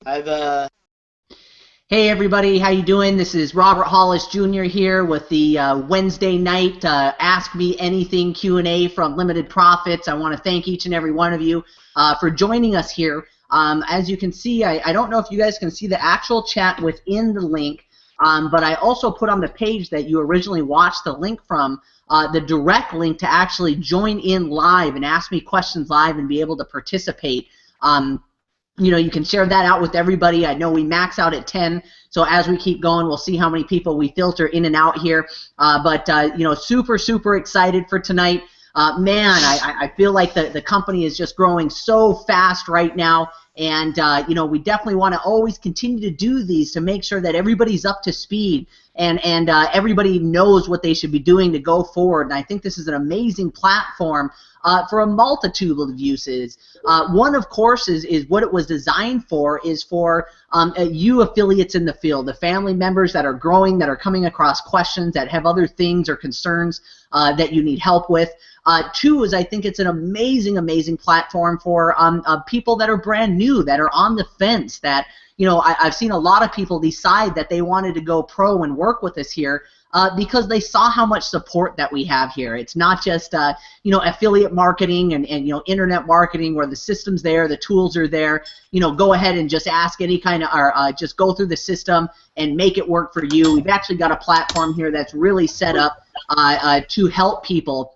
I've Hey everybody, how you doing? This is Robert Hollis Jr. here with the Wednesday night Ask Me Anything Q&A from Limited Profits. I want to thank each and every one of you for joining us here. As you can see, I don't know if you guys can see the actual chat within the link, but I also put on the page that you originally watched the link from, the direct link to actually join in live and ask me questions live and be able to participate. You can share that out with everybody. I know we max out at 10, so as we keep going, we'll see how many people we filter in and out here. But super excited for tonight. Man, I feel like the company is just growing so fast right now, and we definitely want to always continue to do these to make sure that everybody's up to speed and everybody knows what they should be doing to go forward. And I think this is an amazing platform for a multitude of uses. One, of course, is what it was designed for, is for you affiliates in the field, the family members that are growing, that are coming across questions, that have other things or concerns that you need help with. Two is I think it's an amazing platform for people that are brand new, that are on the fence, that I've seen a lot of people decide that they wanted to go pro and work with us here because they saw how much support that we have here. It's not just affiliate marketing and internet marketing where the system's there, the tools are there. Go ahead and just ask any kind of, or just go through the system and make it work for you. We've actually got a platform here that's really set up to help people.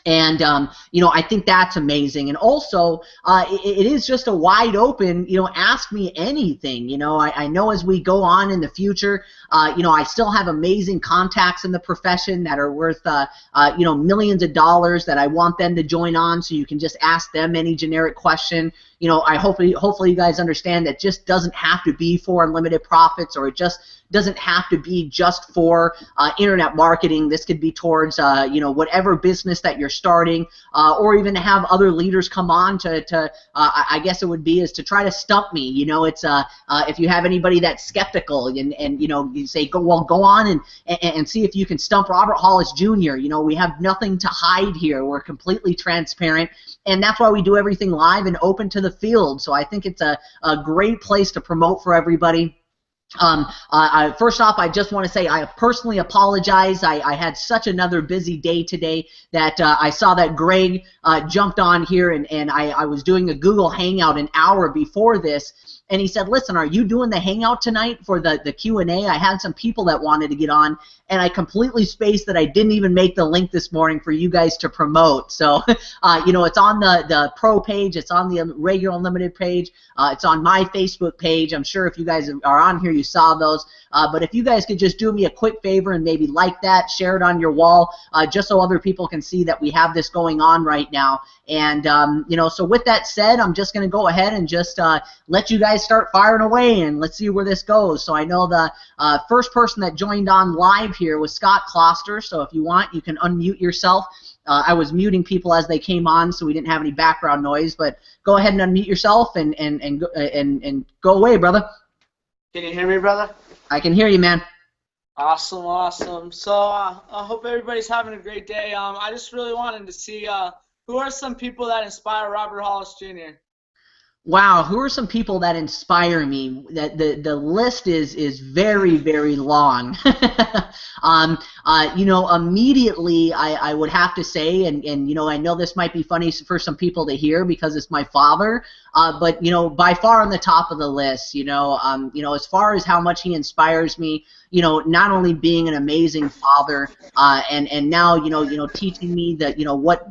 And I think that's amazing. And also, it is just a wide open, ask me anything. I know as we go on in the future, I still have amazing contacts in the profession that are worth, millions of dollars that I want them to join on, so you can just ask them any generic question. I hopefully you guys understand that just doesn't have to be for unlimited profits, or it just doesn't have to be just for internet marketing. This could be towards whatever business that you're starting, or even to have other leaders come on to I guess it would be is to try to stump me. It's if you have anybody that's skeptical and you say go on and see if you can stump Robert Hollis Jr. We have nothing to hide here. We're completely transparent, and that's why we do everything live and open to the field. So I think it's a great place to promote for everybody. First off, I just want to say I personally apologize. I had such another busy day today that I saw that Greg jumped on here, and I was doing a Google Hangout an hour before this, and he said, listen, are you doing the Hangout tonight for the Q&A? I had some people that wanted to get on, and I completely spaced that I didn't even make the link this morning for you guys to promote. So, it's on the pro page, it's on the regular unlimited page, it's on my Facebook page. I'm sure if you guys are on here, you saw those. But if you guys could just do me a quick favor and maybe like that, share it on your wall, just so other people can see that we have this going on right now. And, so with that said, I'm just going to go ahead and just let you guys start firing away, and let's see where this goes. So I know the first person that joined on live here was Scott Kloster, so if you want, you can unmute yourself. I was muting people as they came on, so we didn't have any background noise, but go ahead and unmute yourself and go away, brother. Can you hear me, brother? I can hear you, man. Awesome. So I hope everybody's having a great day. I just really wanted to see who are some people that inspire Robert Hollis Jr. Wow, who are some people that inspire me? That the list is very long. Immediately I would have to say, and I know this might be funny for some people to hear because it's my father, but by far on the top of the list. As far as how much he inspires me, not only being an amazing father, and now teaching me that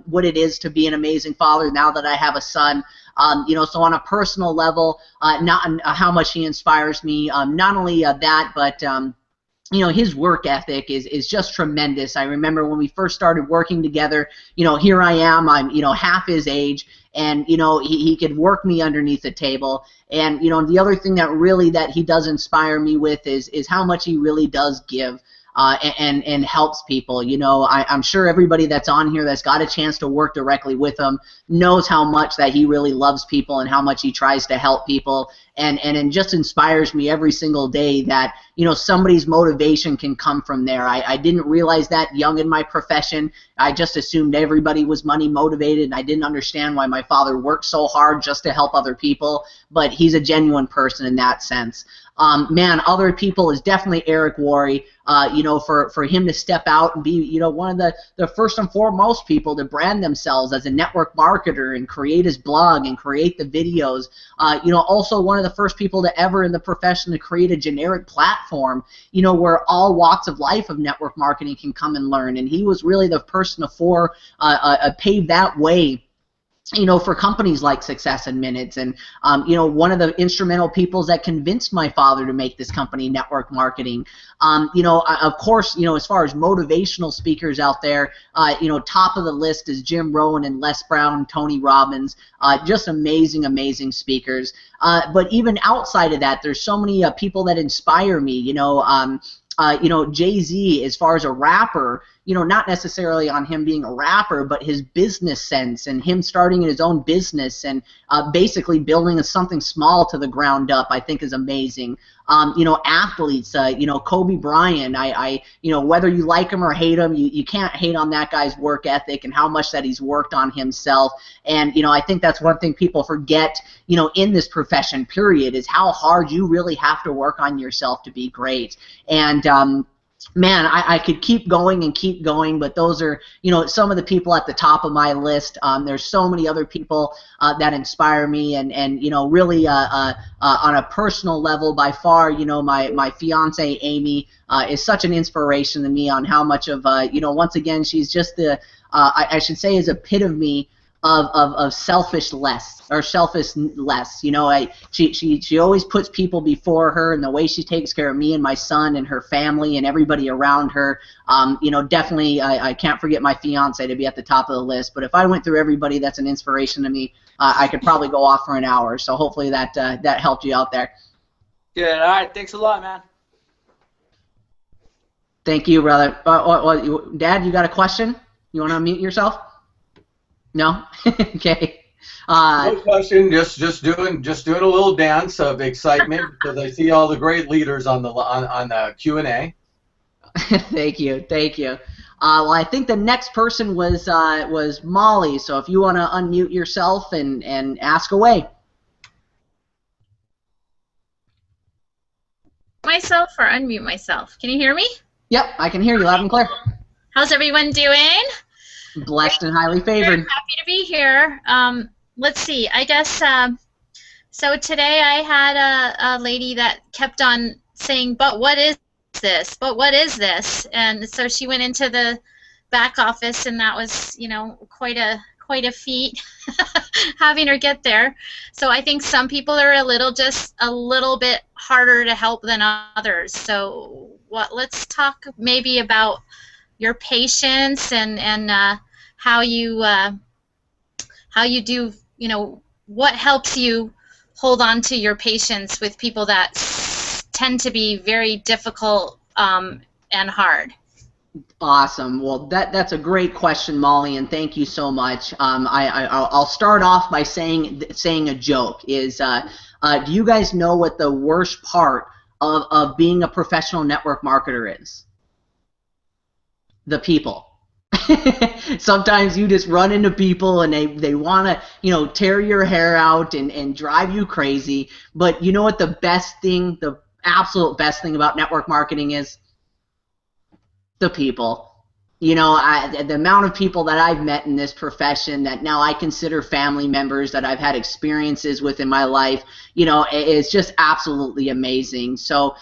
what it is to be an amazing father now that I have a son. So on a personal level, not how much he inspires me. Not only that, but his work ethic is just tremendous. I remember when we first started working together. Here I am. I'm half his age, and he could work me underneath the table. And the other thing that he does inspire me with is how much he really does give. and helps people. You know, I'm sure everybody that's on here that's got a chance to work directly with him knows how much that he really loves people and how much he tries to help people, and it just inspires me every single day that, you know, somebody's motivation can come from there. I didn't realize that young in my profession. I just assumed everybody was money motivated, and I didn't understand why my father worked so hard just to help other people, but he's a genuine person in that sense. Man, other people is definitely Eric Worre. You know, for him to step out and be, you know, one of the first and foremost people to brand themselves as a network marketer and create his blog and create the videos. You know, also one of the first people to ever in the profession to create a generic platform, you know, where all walks of life of network marketing can come and learn. And he was really the person to pave that way, you know, for companies like Success in Minutes, and you know, one of the instrumental people that convinced my father to make this company, Network Marketing. You know, of course, you know, as far as motivational speakers out there, you know, top of the list is Jim Rohn and Les Brown, Tony Robbins, just amazing, amazing speakers. But even outside of that, there's so many people that inspire me. You know, Jay-Z, as far as a rapper, you know, not necessarily on him being a rapper, but his business sense and him starting his own business and basically building something small to the ground up, I think is amazing. You know, athletes, you know, Kobe Bryant, you know, whether you like him or hate him, you can't hate on that guy's work ethic and how much that he's worked on himself. And, you know, I think that's one thing people forget, you know, in this profession, period, is how hard you really have to work on yourself to be great. And, man, I could keep going and keep going, but those are, you know, some of the people at the top of my list. There's so many other people that inspire me, and you know, really on a personal level, by far, you know, my fiance Amy is such an inspiration to me on how much of, you know, once again, she's just the, I should say, is epitome of selfish less. You know, she always puts people before her, and the way she takes care of me and my son and her family and everybody around her, you know, definitely I can't forget my fiance to be at the top of the list. But if I went through everybody that's an inspiration to me, I could probably go off for an hour. So hopefully that that helped you out there. Good. All right. Thanks a lot, man. Thank you, brother. Dad, you got a question? You want to unmute yourself? No? Okay. No question. Just doing a little dance of excitement because I see all the great leaders on the Q&A. Thank you. Well, I think the next person was Molly. So if you want to unmute yourself and ask away. Myself or unmute myself? Can you hear me? Yep, I can hear you loud and clear. How's everyone doing? Blessed and highly favored. Happy to be here. Let's see. I guess so. Today I had a lady that kept on saying, "But what is this? But what is this?" And so she went into the back office, and that was, you know, quite a feat having her get there. So I think some people are just a little bit harder to help than others. So let's talk maybe about your patience and how you do, you know, what helps you hold on to your patience with people that tend to be very difficult and hard. Awesome. Well, that's a great question, Molly, and thank you so much. I'll start off by saying a joke. Is do you guys know what the worst part of being a professional network marketer is? The people. Sometimes you just run into people and they want to, you know, tear your hair out and drive you crazy. But you know what the best thing, the absolute best thing about network marketing is? The people. You know, the amount of people that I've met in this profession that now I consider family members that I've had experiences with in my life, you know, it's just absolutely amazing. So,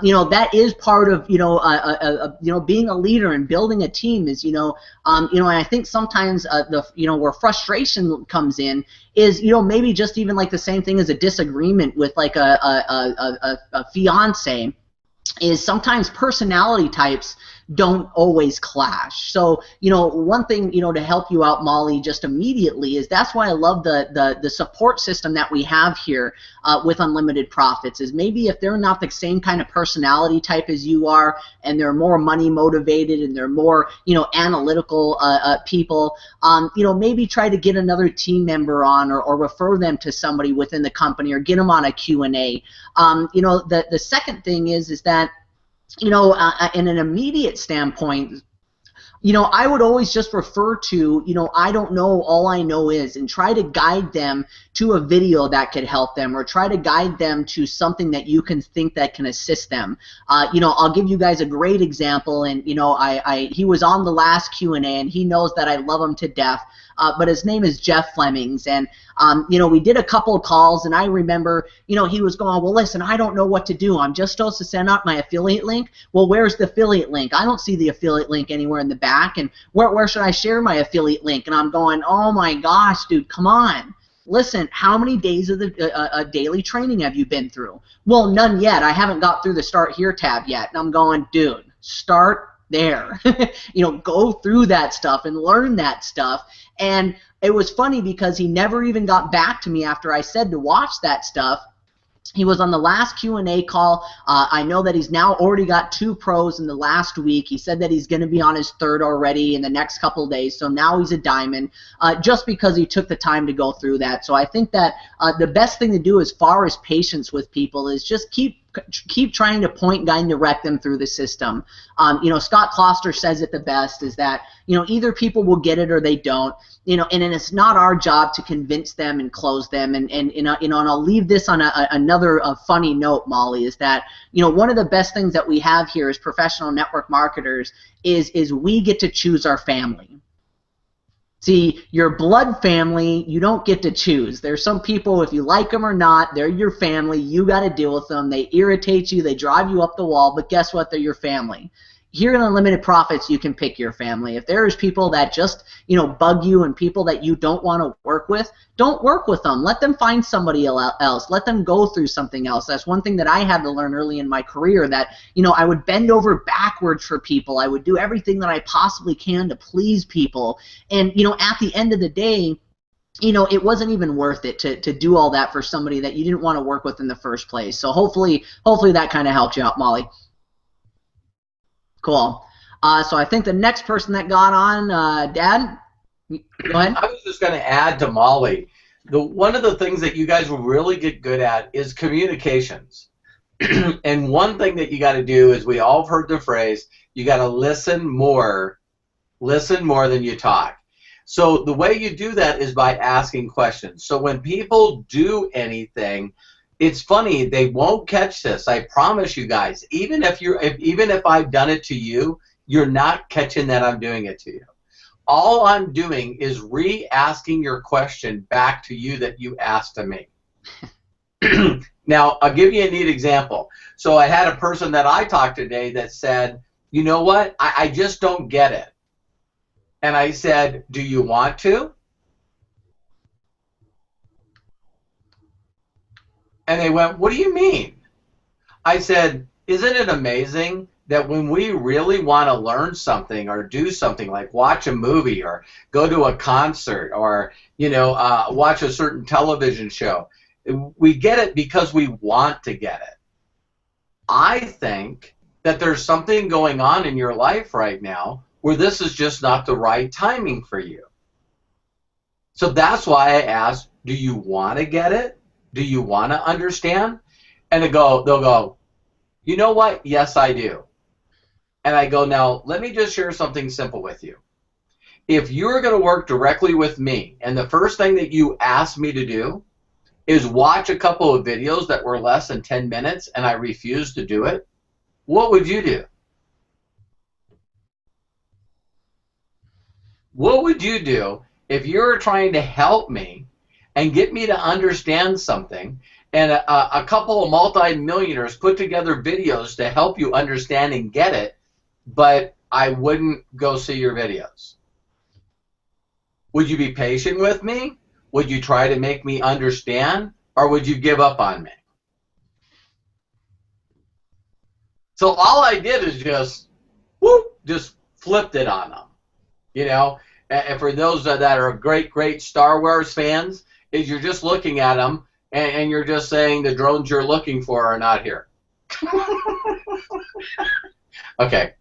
you know, that is part of, you know, being a leader and building a team is, you know, and I think sometimes where frustration comes in is, you know, maybe just even like the same thing as a disagreement with like a fiance, is sometimes personality types don't always clash. So, you know, one thing, you know, to help you out, Molly, just immediately is that's why I love the support system that we have here with Unlimited Profits, is maybe if they're not the same kind of personality type as you are, and they're more money motivated and they're more, you know, analytical people, you know, maybe try to get another team member on, or refer them to somebody within the company, or get them on a Q&A. You know, the second thing is that, you know, in an immediate standpoint, you know, I would always just refer to, you know, I don't know, all I know is, and try to guide them to a video that could help them, or try to guide them to something that you can think that can assist them. You know, I'll give you guys a great example, and, you know, he was on the last Q&A, and he knows that I love him to death. But his name is Jeff Flemings, and you know, we did a couple of calls, and I remember, you know, he was going, well, listen, I don't know what to do. I'm just supposed to send out my affiliate link. Well, where's the affiliate link? I don't see the affiliate link anywhere in the back, and where should I share my affiliate link? And I'm going, oh my gosh, dude, come on. Listen, how many days of the daily training have you been through? Well, none yet. I haven't got through the Start Here tab yet. And I'm going, dude, start there. You know, go through that stuff and learn that stuff. And it was funny because he never even got back to me after I said to watch that stuff. He was on the last Q&A call. I know that he's now already got 2 pros in the last week. He said that he's going to be on his 3rd already in the next couple of days. So now he's a diamond, just because he took the time to go through that. So I think that the best thing to do as far as patience with people is just keep trying to point, guide, and direct them through the system. You know, Scott Kloster says it the best, is that, you know, either people will get it or they don't. You know, and it's not our job to convince them and close them. And you know, and I'll leave this on another funny note, Molly, is that, you know, one of the best things that we have here as professional network marketers is we get to choose our family. See, your blood family, you don't get to choose. There's some people, if you like them or not, they're your family. You got to deal with them. They irritate you. They drive you up the wall. But guess what? They're your family. Here in Unlimited Profits, you can pick your family. If there's people that just, you know, bug you, and people that you don't want to work with, don't work with them. Let them find somebody else. Let them go through something else. That's one thing that I had to learn early in my career, that, you know, I would bend over backwards for people. I would do everything that I possibly can to please people. And, you know, at the end of the day, you know, it wasn't even worth it to do all that for somebody that you didn't want to work with in the first place. So hopefully that kind of helped you out, Molly. Cool. So I think the next person that got on, Dad, go ahead. I was just going to add to Molly. One of the things that you guys will really get good at is communications. And one thing that you got to do is, we all have heard the phrase, you got to listen more than you talk. So the way you do that is by asking questions. So when people do anything, it's funny, they won't catch this. I promise you guys. Even if I've done it to you, you're not catching that I'm doing it to you. All I'm doing is re-asking your question back to you that you asked to me. Now, I'll give you a neat example. So I had a person that I talked today that said, you know what, I just don't get it. And I said, do you want to? And they went, what do you mean? I said, isn't it amazing that when we really want to learn something or do something, like watch a movie or go to a concert or, you know, watch a certain television show, we get it because we want to get it. I think that there's something going on in your life right now where this is just not the right timing for you. So that's why I asked, do you want to get it? Do you want to understand? And they'll go, you know what? Yes, I do. And I go, now, let me just share something simple with you. If you're going to work directly with me, and the first thing that you asked me to do is watch a couple of videos that were less than 10 minutes, and I refused to do it, what would you do? What would you do if you were trying to help me and get me to understand something, and a couple of multi-millionaires put together videos to help you understand and get it, but I wouldn't go see your videos? Would you be patient with me? Would you try to make me understand? Or would you give up on me? So all I did is just, whoop, just flipped it on them. You know, and for those that are great Star Wars fans, is you're just looking at them and you're just saying the drones you're looking for are not here. Okay.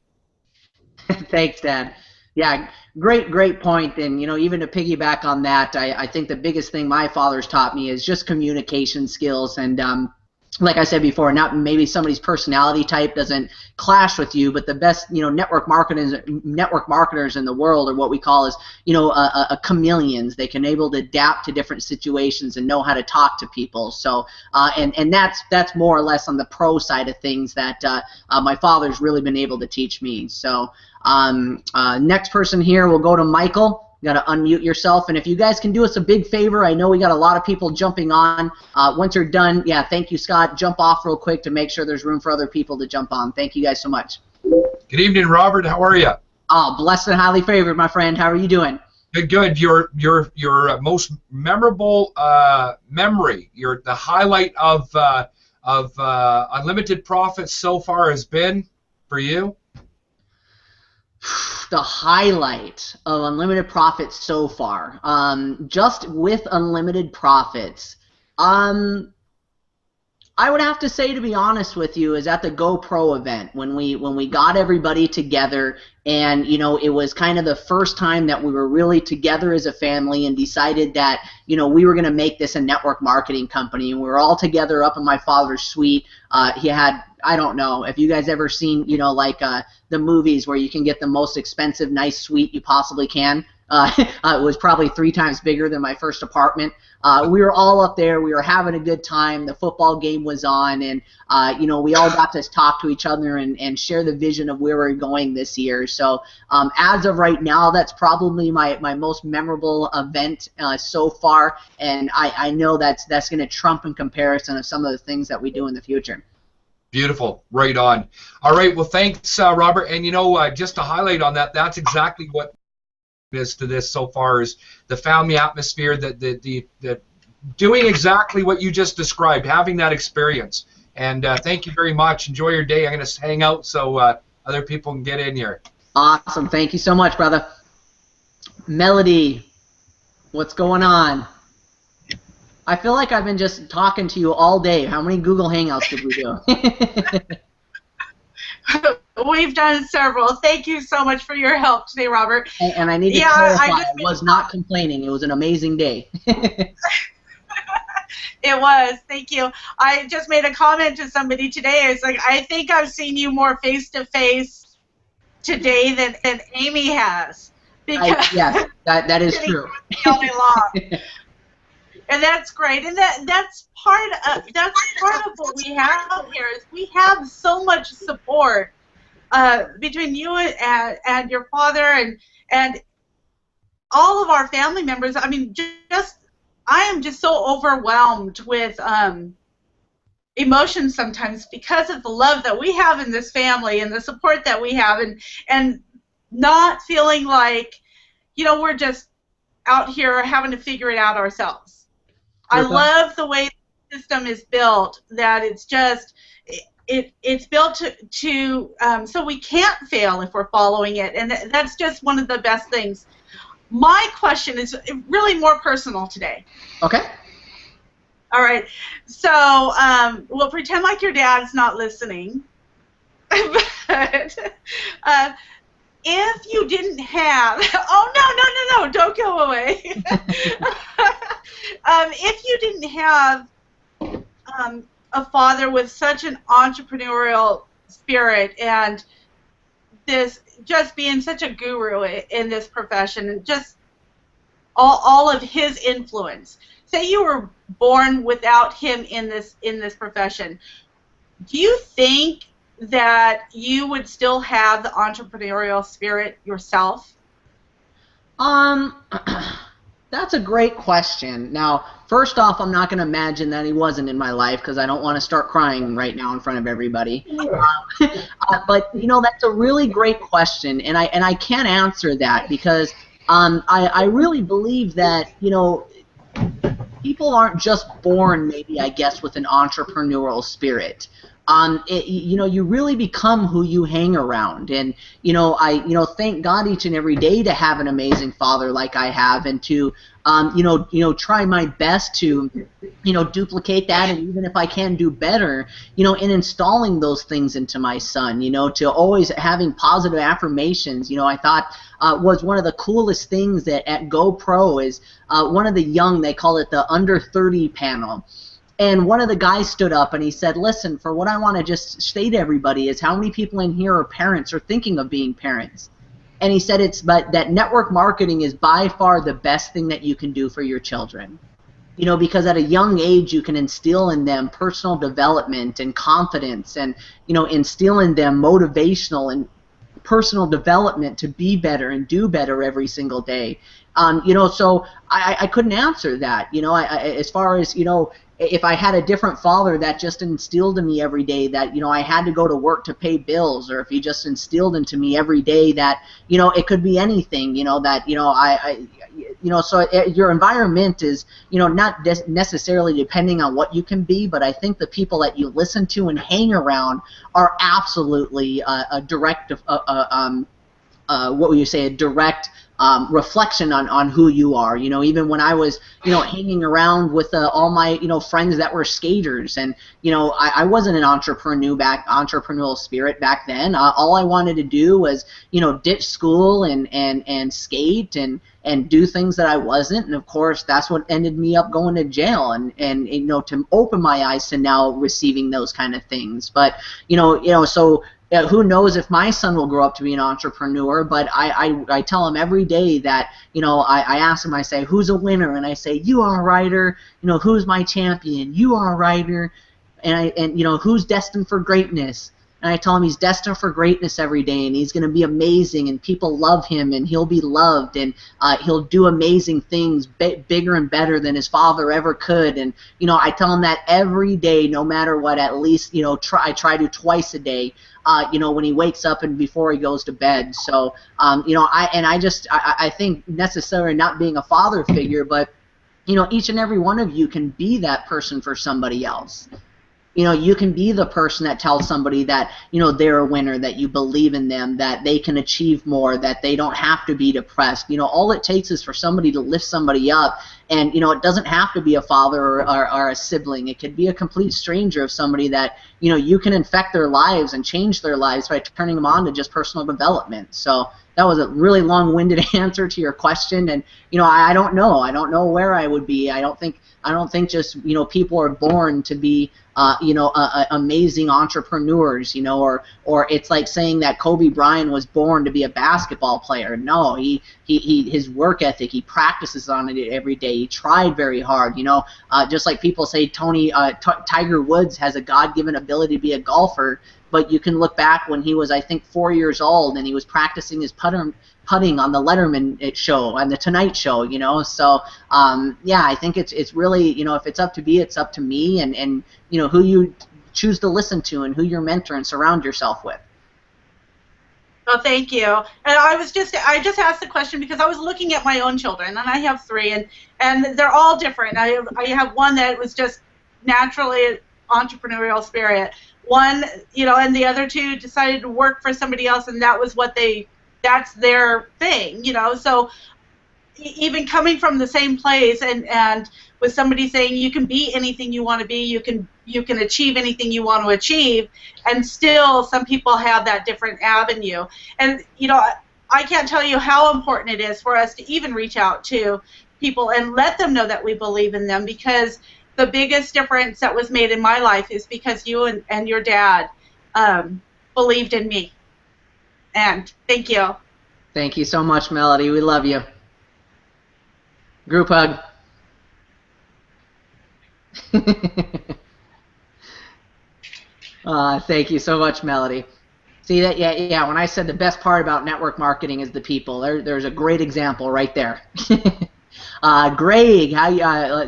Thanks, Dad. Yeah, great point. And, you know, even to piggyback on that, I think the biggest thing my father's taught me is just communication skills. And like I said before, not maybe somebody's personality type doesn't clash with you, but the best, you know, network marketers in the world are what we call is, you know, chameleons. They can able to adapt to different situations and know how to talk to people. So, and that's more or less on the pro side of things that my father's really been able to teach me. So, next person here, we'll go to Michael. You got to unmute yourself, and if you guys can do us a big favor, I know we got a lot of people jumping on. Once you're done, yeah, thank you, Scott. Jump off real quick to make sure there's room for other people to jump on. Thank you guys so much. Good evening, Robert. How are you? Oh, blessed and highly favored, my friend. How are you doing? Good. Your most memorable memory, the highlight of Unlimited Profits so far has been for you? The highlight of Unlimited Profits so far, just with Unlimited Profits, I would have to say, to be honest with you, is at the GoPro event when we got everybody together, and you know, it was kind of the first time that we were really together as a family and decided that, you know, we were going to make this a network marketing company. And we were all together up in my father's suite. He had, I don't know if you guys ever seen, you know, like the movies where you can get the most expensive nice suite you possibly can. It was probably 3 times bigger than my first apartment. We were all up there. We were having a good time. The football game was on, and you know, we all got to talk to each other and share the vision of where we're going this year. So as of right now, that's probably my most memorable event so far, and I know that's going to trump in comparison of some of the things that we do in the future. Beautiful. Right on. All right. Well, thanks, Robert. And, you know, just to highlight on that, that's exactly what is to this so far is the family atmosphere, the doing exactly what you just described, having that experience. And thank you very much. Enjoy your day. I'm going to hang out so other people can get in here. Awesome. Thank you so much, brother. Melody, what's going on? I feel like I've been just talking to you all day. How many Google Hangouts did we do? We've done several. Thank you so much for your help today, Robert. And I need to clarify, I was not complaining. It was an amazing day. It was. Thank you. I just made a comment to somebody today. It's like, I think I've seen you more face-to-face today than Amy has. Because yes, that is true. All day long. And that's great, and that's part of what we have here is we have so much support between you and your father and all of our family members. I mean, I am just so overwhelmed with emotions sometimes because of the love that we have in this family and the support that we have, and not feeling like, you know, we're just out here having to figure it out ourselves. I love the way the system is built, that it's just, it's built to so we can't fail if we're following it, and that's just one of the best things. My question is really more personal today. Okay. All right. So we'll pretend like your dad's not listening. But if you didn't have, oh, no, don't go away. If you didn't have a father with such an entrepreneurial spirit and this just being such a guru in this profession and just all of his influence, say you were born without him in this profession, do you think that you would still have the entrepreneurial spirit yourself? That's a great question. Now, first off, I'm not going to imagine that he wasn't in my life because I don't want to start crying right now in front of everybody. But you know, that's a really great question, and I can't answer that because I really believe that, you know, people aren't just born, maybe, I guess, with an entrepreneurial spirit. you really become who you hang around. And I thank God each and every day to have an amazing father like I have, and to try my best to duplicate that, and even if I can do better, in installing those things into my son, to always having positive affirmations. I thought was one of the coolest things that at GoPro is one of the young, they call it the under 30 panel. And one of the guys stood up and he said, listen, for what I want to just say to everybody is how many people in here are parents or thinking of being parents. And he said but that network marketing is by far the best thing that you can do for your children. Because at a young age you can instill in them personal development and confidence, and instill in them motivational and personal development to be better and do better every single day. So I couldn't answer that. As far as if I had a different father that just instilled in me every day that I had to go to work to pay bills, or if he just instilled into me every day that it could be anything, so your environment is not necessarily depending on what you can be, but I think the people that you listen to and hang around are absolutely a direct what would you say, a direct reflection on who you are. Even when I was hanging around with all my friends that were skaters, and I wasn't an entrepreneurial spirit back then. All I wanted to do was ditch school and skate and do things that I wasn't, and of course that's what ended me up going to jail, and to open my eyes to now receiving those kind of things. But so who knows if my son will grow up to be an entrepreneur, but I tell him every day that, I ask him, I say, who's a winner? And I say, you are, Ryder. Who's my champion? You are, Ryder. And who's destined for greatness? And I tell him he's destined for greatness every day, and he's going to be amazing, and people love him, and he'll be loved, and he'll do amazing things, bigger and better than his father ever could. And I tell him that every day, no matter what. At least I try to twice a day. When he wakes up and before he goes to bed. So I think necessarily not being a father figure, but each and every one of you can be that person for somebody else. You can be the person that tells somebody that, they're a winner, that you believe in them, that they can achieve more, that they don't have to be depressed. All it takes is for somebody to lift somebody up, and, it doesn't have to be a father or a sibling. It could be a complete stranger of somebody that, you can infect their lives and change their lives by turning them on to just personal development. So that was a really long-winded answer to your question, and, I don't know. I don't know where I would be. I don't think just people are born to be amazing entrepreneurs, or it's like saying that Kobe Bryant was born to be a basketball player. No, his work ethic, he practices on it every day. He tried very hard, just like people say Tiger Woods has a God-given ability to be a golfer, but you can look back when he was, I think, 4 years old, and he was practicing his putting on the Letterman show, on the Tonight Show, So, yeah, I think it's really, if it's up to me, it's up to me, and who you choose to listen to and who you mentor and surround yourself with. Well, thank you. And I just asked the question because I was looking at my own children, and I have 3, and they're all different. I have one that was just naturally entrepreneurial spirit. One, and the other 2 decided to work for somebody else, and that was that's their thing, So even coming from the same place and with somebody saying you can be anything you want to be, you can achieve anything you want to achieve, and still some people have that different avenue. And I can't tell you how important it is for us to even reach out to people and let them know that we believe in them, because the biggest difference that was made in my life is because you and your dad believed in me. And thank you. Thank you so much, Melody. We love you. Group hug. Thank you so much, Melody. See that? Yeah. When I said the best part about network marketing is the people, there's a great example right there. Greg,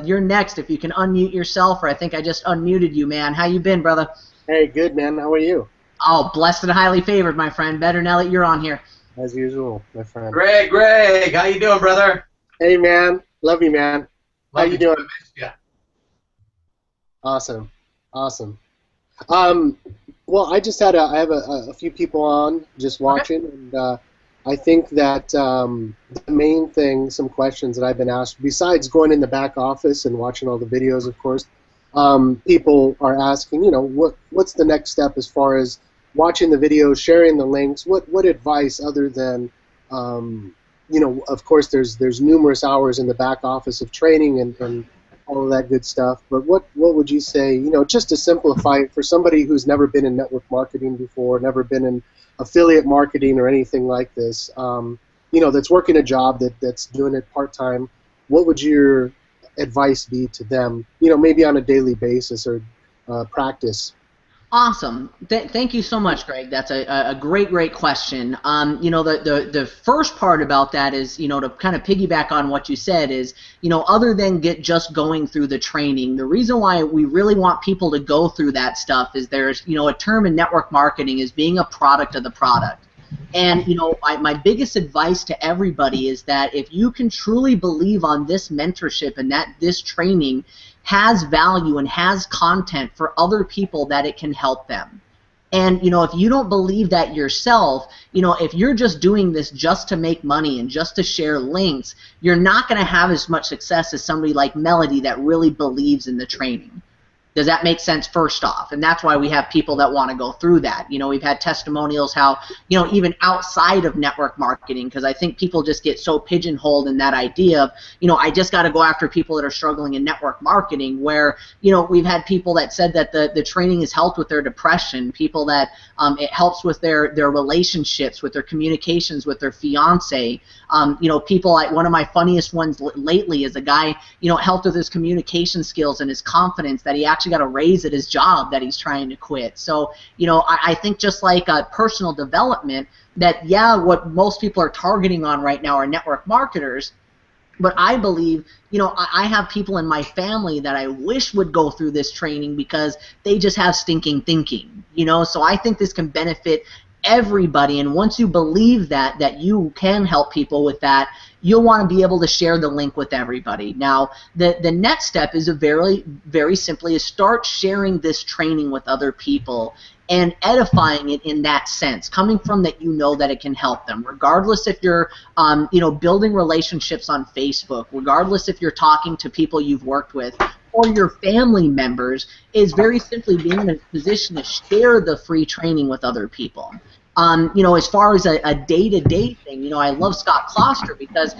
you're next. If you can unmute yourself, or I think I just unmuted you, man. How you been, brother? Hey, good, man. How are you? Oh, blessed and highly favored, my friend. Better now that you're on here. As usual, my friend. Greg, how you doing, brother? Hey, man. Love you, man. How you doing? Yeah. Awesome. Well, I have a few people on just watching, and I think that the main thing, some questions that I've been asked, besides going in the back office and watching all the videos, of course, people are asking, what's the next step as far as watching the videos, sharing the links, what advice other than, of course, there's numerous hours in the back office of training and all of that good stuff, but what would you say, just to simplify it for somebody who's never been in network marketing before, never been in affiliate marketing or anything like this, that's working a job that's doing it part-time, what would your advice be to them, maybe on a daily basis or practice? Awesome. Thank you so much, Greg. That's a great question. The first part about that is, to kind of piggyback on what you said is, other than just going through the training, the reason why we really want people to go through that stuff is there's, a term in network marketing is being a product of the product. And, my biggest advice to everybody is that if you can truly believe on this mentorship and that this training has value and has content for other people that it can help them. And, if you don't believe that yourself, if you're just doing this just to make money and just to share links, you're not going to have as much success as somebody like Melody that really believes in the training. Does that make sense, first off? And that's why we have people that want to go through that. We've had testimonials how, even outside of network marketing, because I think people just get so pigeonholed in that idea of, I just got to go after people that are struggling in network marketing, where, we've had people that said that the training has helped with their depression, people that it helps with their relationships, with their communications, with their fiance. People like, one of my funniest ones lately is a guy, helped with his communication skills and his confidence, that he actually got a raise at his job that he's trying to quit. So, I think just like personal development, that, yeah, what most people are targeting on right now are network marketers, but I believe, I have people in my family that I wish would go through this training because they just have stinking thinking, so I think this can benefit everybody, and once you believe that you can help people with that, you'll want to be able to share the link with everybody. Now, the next step is very simply is start sharing this training with other people and edifying it in that sense, coming from that that it can help them, regardless if you're building relationships on Facebook, regardless if you're talking to people you've worked with, or your family members, is very simply being in a position to share the free training with other people. As far as a day-to-day thing, I love Scott Kloster because,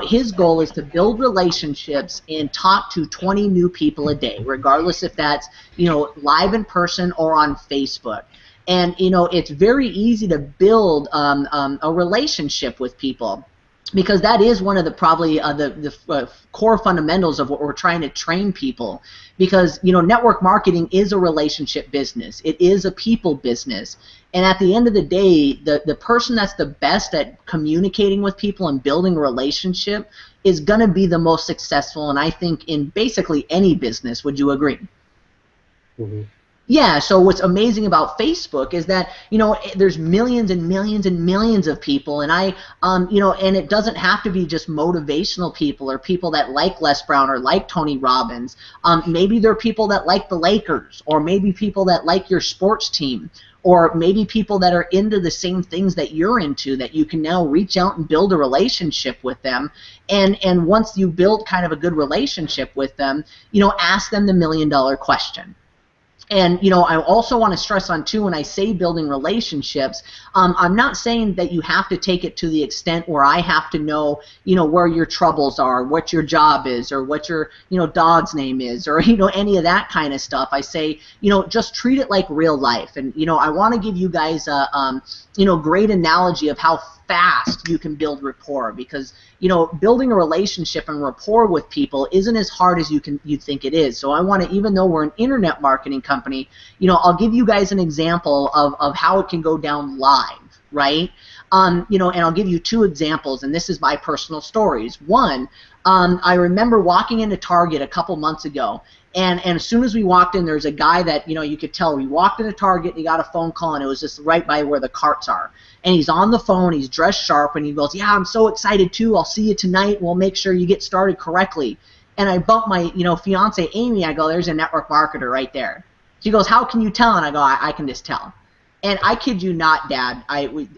his goal is to build relationships and talk to 20 new people a day, regardless if that's, live in person or on Facebook. And, it's very easy to build a relationship with people, because that is one of the probably the core fundamentals of what we're trying to train people. Because network marketing is a relationship business. It is a people business. And at the end of the day, the person that's the best at communicating with people and building a relationship is going to be the most successful. And I think in basically any business. Would you agree? Mm-hmm. Yeah, so what's amazing about Facebook is that, there's millions and millions and millions of people, and and it doesn't have to be just motivational people or people that like Les Brown or like Tony Robbins. Maybe there are people that like the Lakers, or maybe people that like your sports team, or maybe people that are into the same things that you're into, that you can now reach out and build a relationship with them. And once you build kind of a good relationship with them, ask them the $1 million question. And, I also want to stress on, too, when I say building relationships, I'm not saying that you have to take it to the extent where I have to know, where your troubles are, what your job is, or what your, dog's name is, or, any of that kind of stuff. I say, just treat it like real life. And, I want to give you guys a, great analogy of how fast you can build rapport, because building a relationship and rapport with people isn't as hard as you think it is. So I want to, even though we're an internet marketing company, I'll give you guys an example of how it can go down live, right? And I'll give you 2 examples, and this is my personal stories. One, I remember walking into Target a couple months ago, and as soon as we walked in, there's a guy that, you could tell, we walked into Target and he got a phone call, and it was just right by where the carts are. And he's on the phone, he's dressed sharp, and he goes, yeah, I'm so excited too, I'll see you tonight, we'll make sure you get started correctly. And I bumped my, fiance Amy, I go, there's a network marketer right there. She goes, how can you tell? And I go, I can just tell. And I kid you not, Dad,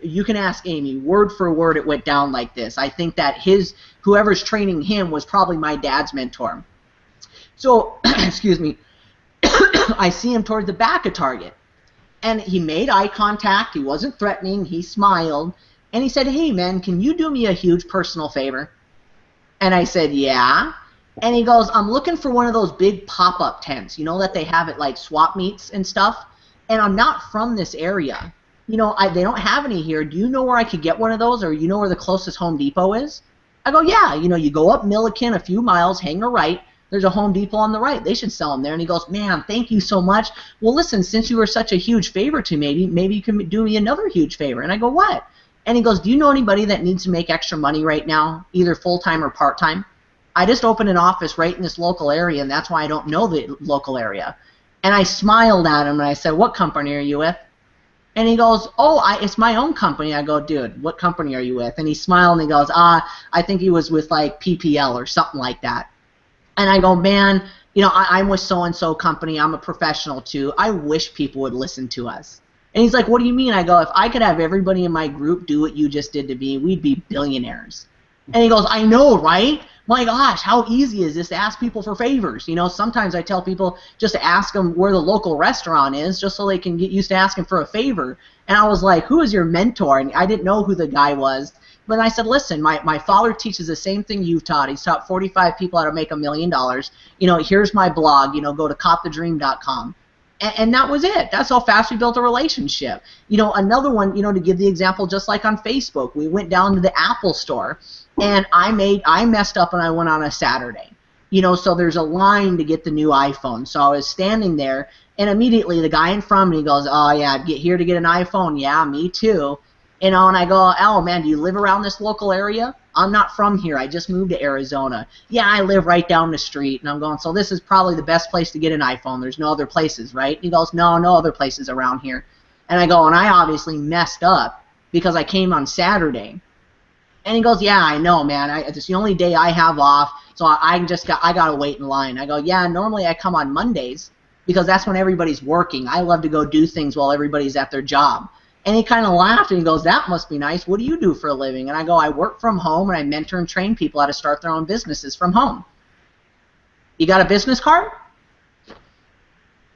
you can ask Amy, word for word it went down like this. I think that whoever's training him was probably my dad's mentor. So, excuse me, I see him toward the back of Target. And he made eye contact, he wasn't threatening, he smiled, and he said, hey man, can you do me a huge personal favor? And I said, yeah. And he goes, I'm looking for one of those big pop-up tents, you know, that they have at like swap meets and stuff. And I'm not from this area. You know, they don't have any here. Do you know where I could get one of those, or you know where the closest Home Depot is? I go, yeah. You know, you go up Milliken a few miles, hang a right. There's a Home Depot on the right. They should sell them there. And he goes, man, thank you so much. Well, listen, since you were such a huge favor to me, maybe you can do me another huge favor. And I go, what? And he goes, do you know anybody that needs to make extra money right now, either full-time or part-time? I just opened an office right in this local area, and that's why I don't know the local area. And I smiled at him, and I said, what company are you with? And he goes, oh, it's my own company. I go, dude, what company are you with? And he smiled, and he goes, I think he was with, like, PPL or something like that. And I go, man, you know, I'm with so-and-so company. I'm a professional, too. I wish people would listen to us. And he's like, what do you mean? I go, if I could have everybody in my group do what you just did to me, we'd be billionaires. And he goes, I know, right? My gosh, how easy is this to ask people for favors? You know, sometimes I tell people just to ask them where the local restaurant is just so they can get used to asking for a favor. And I was like, who is your mentor? And I didn't know who the guy was. But I said, listen, my father teaches the same thing you've taught. He's taught 45 people how to make $1 million. You know, here's my blog. You know, go to copthedream.com. And that was it. That's how fast we built a relationship. You know, another one, you know, to give the example, just like on Facebook, we went down to the Apple store, and I messed up and I went on a Saturday. You know, so there's a line to get the new iPhone. So I was standing there, and immediately the guy in front of me goes, oh, yeah, get here to get an iPhone. Yeah, me too. You know, and I go, oh, man, do you live around this local area? I'm not from here. I just moved to Arizona. Yeah, I live right down the street. And I'm going, so this is probably the best place to get an iPhone. There's no other places, right? And he goes, no other places around here. And I go, and I obviously messed up because I came on Saturday. And he goes, yeah, I know, man. It's the only day I have off, so I got to wait in line. I go, yeah, normally I come on Mondays because that's when everybody's working. I love to go do things while everybody's at their job. And he kind of laughed, and he goes, that must be nice. What do you do for a living? And I go, I work from home, and I mentor and train people how to start their own businesses from home. You got a business card?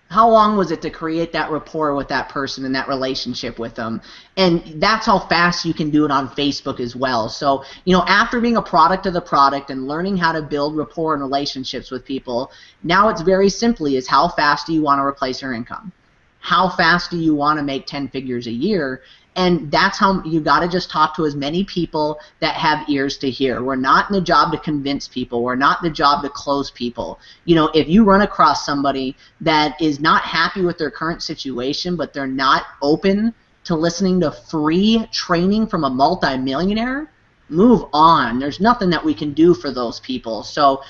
How long was it to create that rapport with that person and that relationship with them? And that's how fast you can do it on Facebook as well. So, you know, after being a product of the product and learning how to build rapport and relationships with people, now it's very simply is how fast do you want to replace your income? How fast do you want to make 10 figures a year? And that's how you got to just talk to as many people that have ears to hear. We're not in the job to convince people. We're not in the job to close people. You know, if you run across somebody that is not happy with their current situation, but they're not open to listening to free training from a multimillionaire, move on. There's nothing that we can do for those people. So,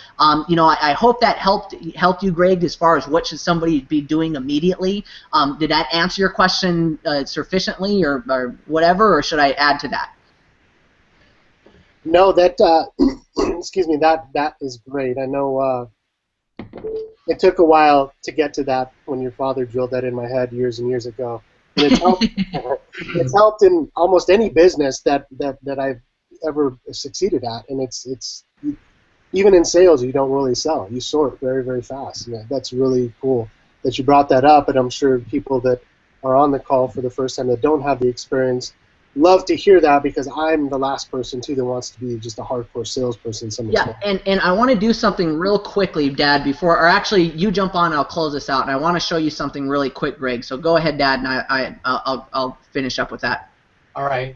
you know, I hope that helped you, Greg, as far as what should somebody be doing immediately. Did that answer your question sufficiently or whatever, or should I add to that? No, that excuse me, that is great. I know it took a while to get to that when your father drilled that in my head years and years ago. And it's helped, it's helped in almost any business that I've ever succeeded at, and it's even in sales you don't really sell, you sort very, very fast, and that's really cool that you brought that up. And I'm sure people that are on the call for the first time that don't have the experience love to hear that, because I'm the last person too that wants to be just a hardcore salesperson. Yeah, and I want to do something real quickly, Dad, before, or actually you jump on and I'll close this out, and I want to show you something really quick, Greg, so go ahead, Dad, and I'll finish up with that. All right.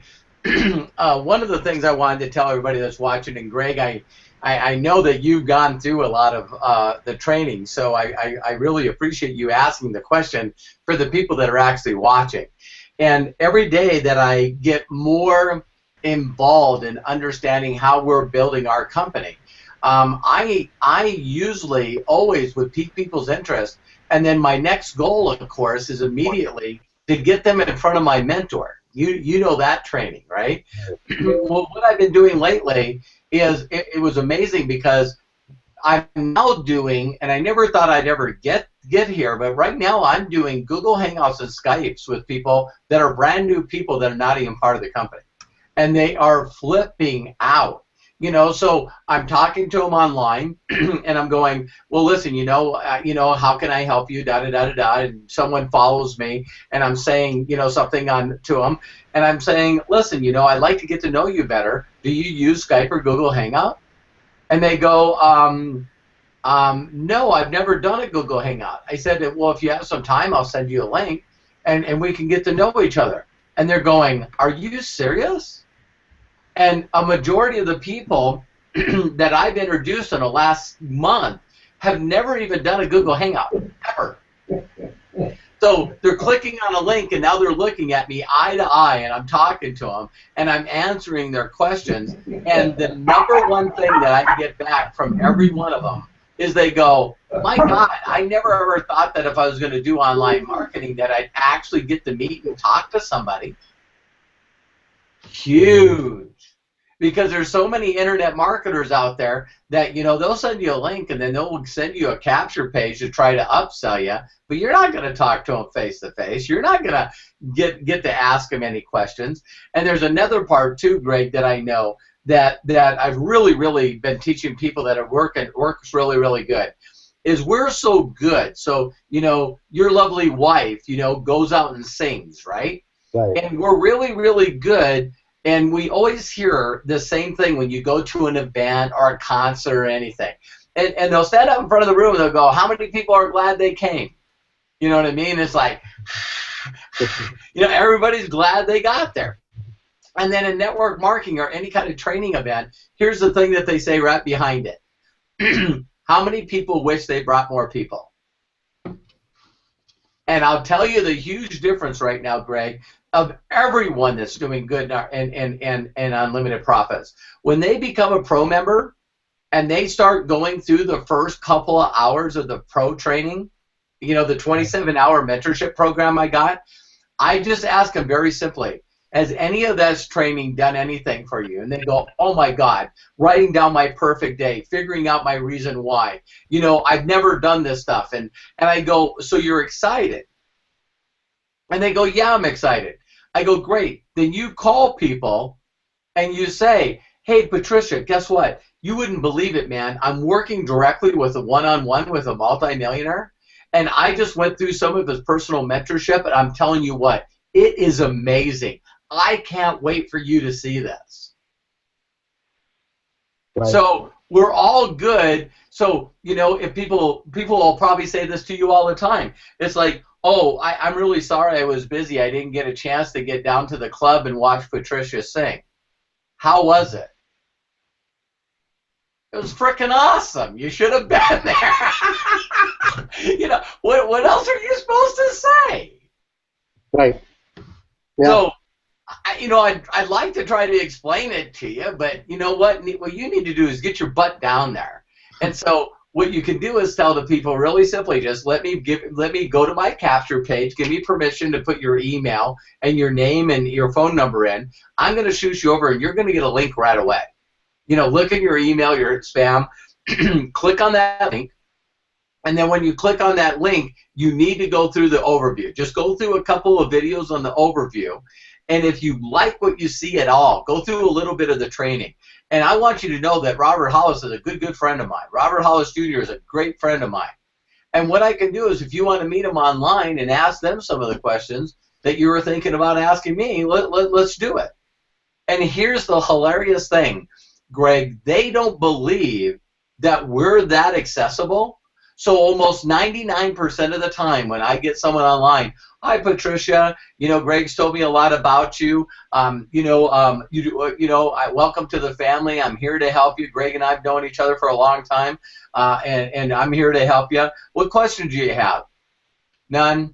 One of the things I wanted to tell everybody that's watching, and Greg, I know that you've gone through a lot of the training, so I really appreciate you asking the question for the people that are actually watching. And every day that I get more involved in understanding how we're building our company, I usually always would pique people's interest, and then my next goal, of course, is immediately to get them in front of my mentor. You know that training, right? Well, what I've been doing lately is it was amazing, because I'm now doing, and I never thought I'd ever get get here, but right now I'm doing Google Hangouts and Skypes with people that are brand new people that are not even part of the company. And they are flipping out. So I'm talking to them online, and I'm going, well, listen, how can I help you, da-da-da-da-da, and someone follows me, and I'm saying, something to them, and I'm saying, listen, I'd like to get to know you better. Do you use Skype or Google Hangout? And they go, no, I've never done a Google Hangout. I said, well, if you have some time, I'll send you a link, and we can get to know each other. And they're going, are you serious? And a majority of the people that I've introduced in the last month have never even done a Google Hangout, ever. So they're clicking on a link, and now they're looking at me eye to eye, and I'm talking to them, and I'm answering their questions. And the number one thing that I get back from every one of them is they go, my God, I never ever thought that if I was going to do online marketing that I'd actually get to meet and talk to somebody. Huge. Because there's so many internet marketers out there that, they'll send you a link and then they'll send you a capture page to try to upsell you, but you're not going to talk to them face to face. You're not going to get to ask them any questions. And there's another part too, Greg, that I know that I've really, really been teaching people that works really, really good, is we're so good. So, your lovely wife, goes out and sings, right? Right. And we're really, really good. And we always hear the same thing when you go to an event or a concert or anything. And they'll stand up in front of the room and they'll go, how many people are glad they came? You know what I mean? It's like, everybody's glad they got there. And then in network marketing or any kind of training event, here's the thing that they say right behind it. How many people wish they brought more people? And I'll tell you the huge difference right now, Greg, of everyone that's doing good and unlimited profits. When they become a pro member and they start going through the first couple of hours of the pro training, the 27-hour mentorship program I got, I just ask them very simply, has any of this training done anything for you? And they go, oh my God, writing down my perfect day, figuring out my reason why. I've never done this stuff. And I go, so you're excited? And they go, yeah, I'm excited. I go, great. Then you call people and you say, hey, Patricia, guess what? You wouldn't believe it, man. I'm working directly with a one-on-one with a multimillionaire, and I just went through some of his personal mentorship, and I'm telling you what, it is amazing. I can't wait for you to see this. Right. So we're all good. So, if people will probably say this to you all the time. It's like, oh, I'm really sorry I was busy. I didn't get a chance to get down to the club and watch Patricia sing. How was it? It was freaking awesome. You should have been there. What else are you supposed to say? Right. Yeah. So, I'd like to try to explain it to you, but you know what? What you need to do is get your butt down there. And so what you can do is tell the people really simply, just let me go to my capture page, give me permission to put your email and your name and your phone number in. I'm going to shoot you over, and you're going to get a link right away. Look at your email, your spam, click on that link, and then when you click on that link, you need to go through the overview. Just go through a couple of videos on the overview, and if you like what you see at all, go through a little bit of the training. And I want you to know that Robert Hollis is a good friend of mine. Robert Hollis Jr. is a great friend of mine. And what I can do is, if you want to meet him online and ask them some of the questions that you were thinking about asking me, let's do it. And here's the hilarious thing, Greg. They don't believe that we're that accessible. So almost 99% of the time when I get someone online, hi Patricia, Greg's told me a lot about you. Welcome to the family. I'm here to help you. Greg and I have known each other for a long time, and I'm here to help you. What questions do you have? None.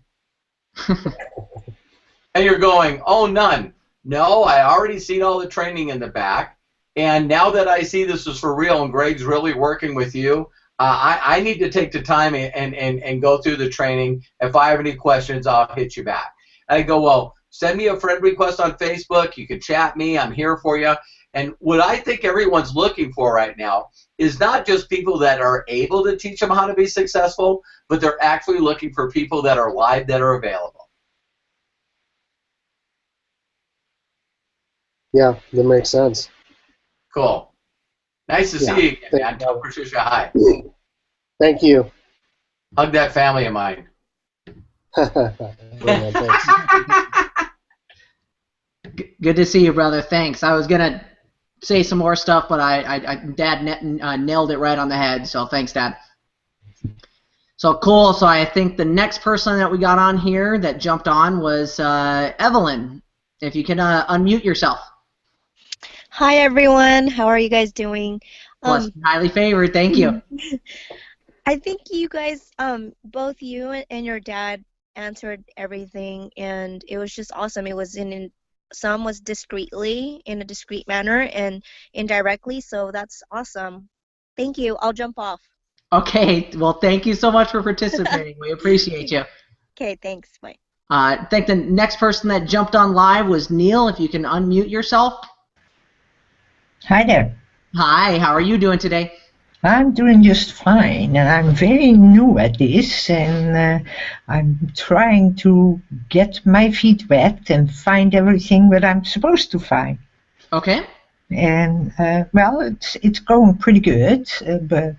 And you're going, oh, none. No, I already seen all the training in the back, and now that I see this is for real and Greg's really working with you, I need to take the time and go through the training. If I have any questions, I'll hit you back. And I go, well, send me a friend request on Facebook. You can chat me. I'm here for you. And what I think everyone's looking for right now is not just people that are able to teach them how to be successful, but they're actually looking for people that are live, that are available. Yeah, that makes sense. Cool. Nice to see you again, Thank man. you. Tell Patricia hi. Thank you. Hug that family of mine. Yeah, thanks. Good to see you, brother. Thanks. I was gonna say some more stuff, but Dad nailed it right on the head. So thanks, Dad. So cool. So I think the next person that we got on here that jumped on was Evelyn. If you can unmute yourself. Hi everyone, how are you guys doing? Plus, highly favored. Thank you. I think you guys, both you and your dad answered everything, and it was just awesome. It was some was discreetly, in a discreet manner, and indirectly, so that's awesome. Thank you. I'll jump off. Okay. Well, thank you so much for participating. We appreciate you. Okay, thanks. Bye. I think the next person that jumped on live was Neil. If you can unmute yourself. Hi there. Hi. How are you doing today? I'm doing just fine, and I'm very new at this, and I'm trying to get my feet wet and find everything that I'm supposed to find. Okay. And well, it's going pretty good, but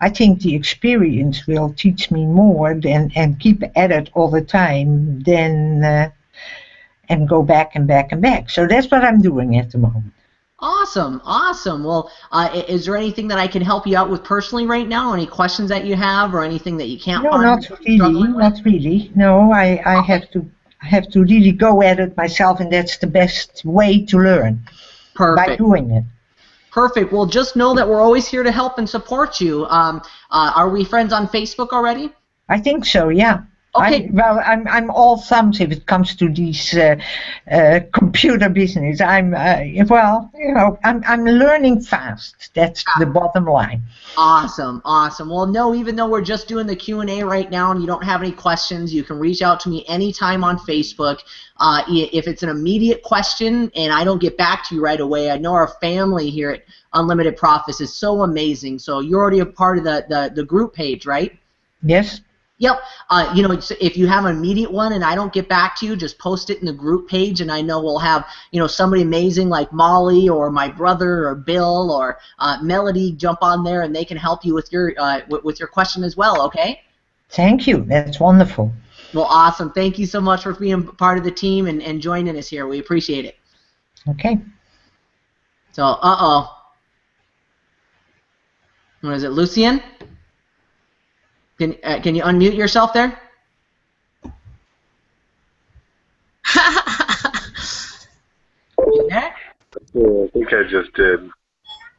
I think the experience will teach me more and keep at it all the time than and go back and back and back. So that's what I'm doing at the moment. Awesome, awesome. Well, is there anything that I can help you out with personally right now? Any questions that you have, or anything that you can't No, find? not really, not really. No, I have to really go at it myself, and that's the best way to learn. Perfect. By doing it. Perfect. Well, just know that we're always here to help and support you. Are we friends on Facebook already? I think so, yeah. Okay. I'm all thumbs if it comes to these computer business. I'm learning fast. That's the bottom line. Awesome, awesome. Well, no, even though we're just doing the Q&A right now and you don't have any questions, you can reach out to me anytime on Facebook. If it's an immediate question and I don't get back to you right away, I know our family here at Unlimited Profits is so amazing. So you're already a part of the group page, right? Yes. Yep. If you have an immediate one and I don't get back to you, just post it in the group page, and I know we'll have somebody amazing like Molly or my brother or Bill or Melody jump on there, and they can help you with your question as well. Okay. Thank you. That's wonderful. Well, awesome. Thank you so much for being part of the team and joining us here. We appreciate it. Okay. So, what is it, Lucian? Can you unmute yourself there? Yeah, I think I just did.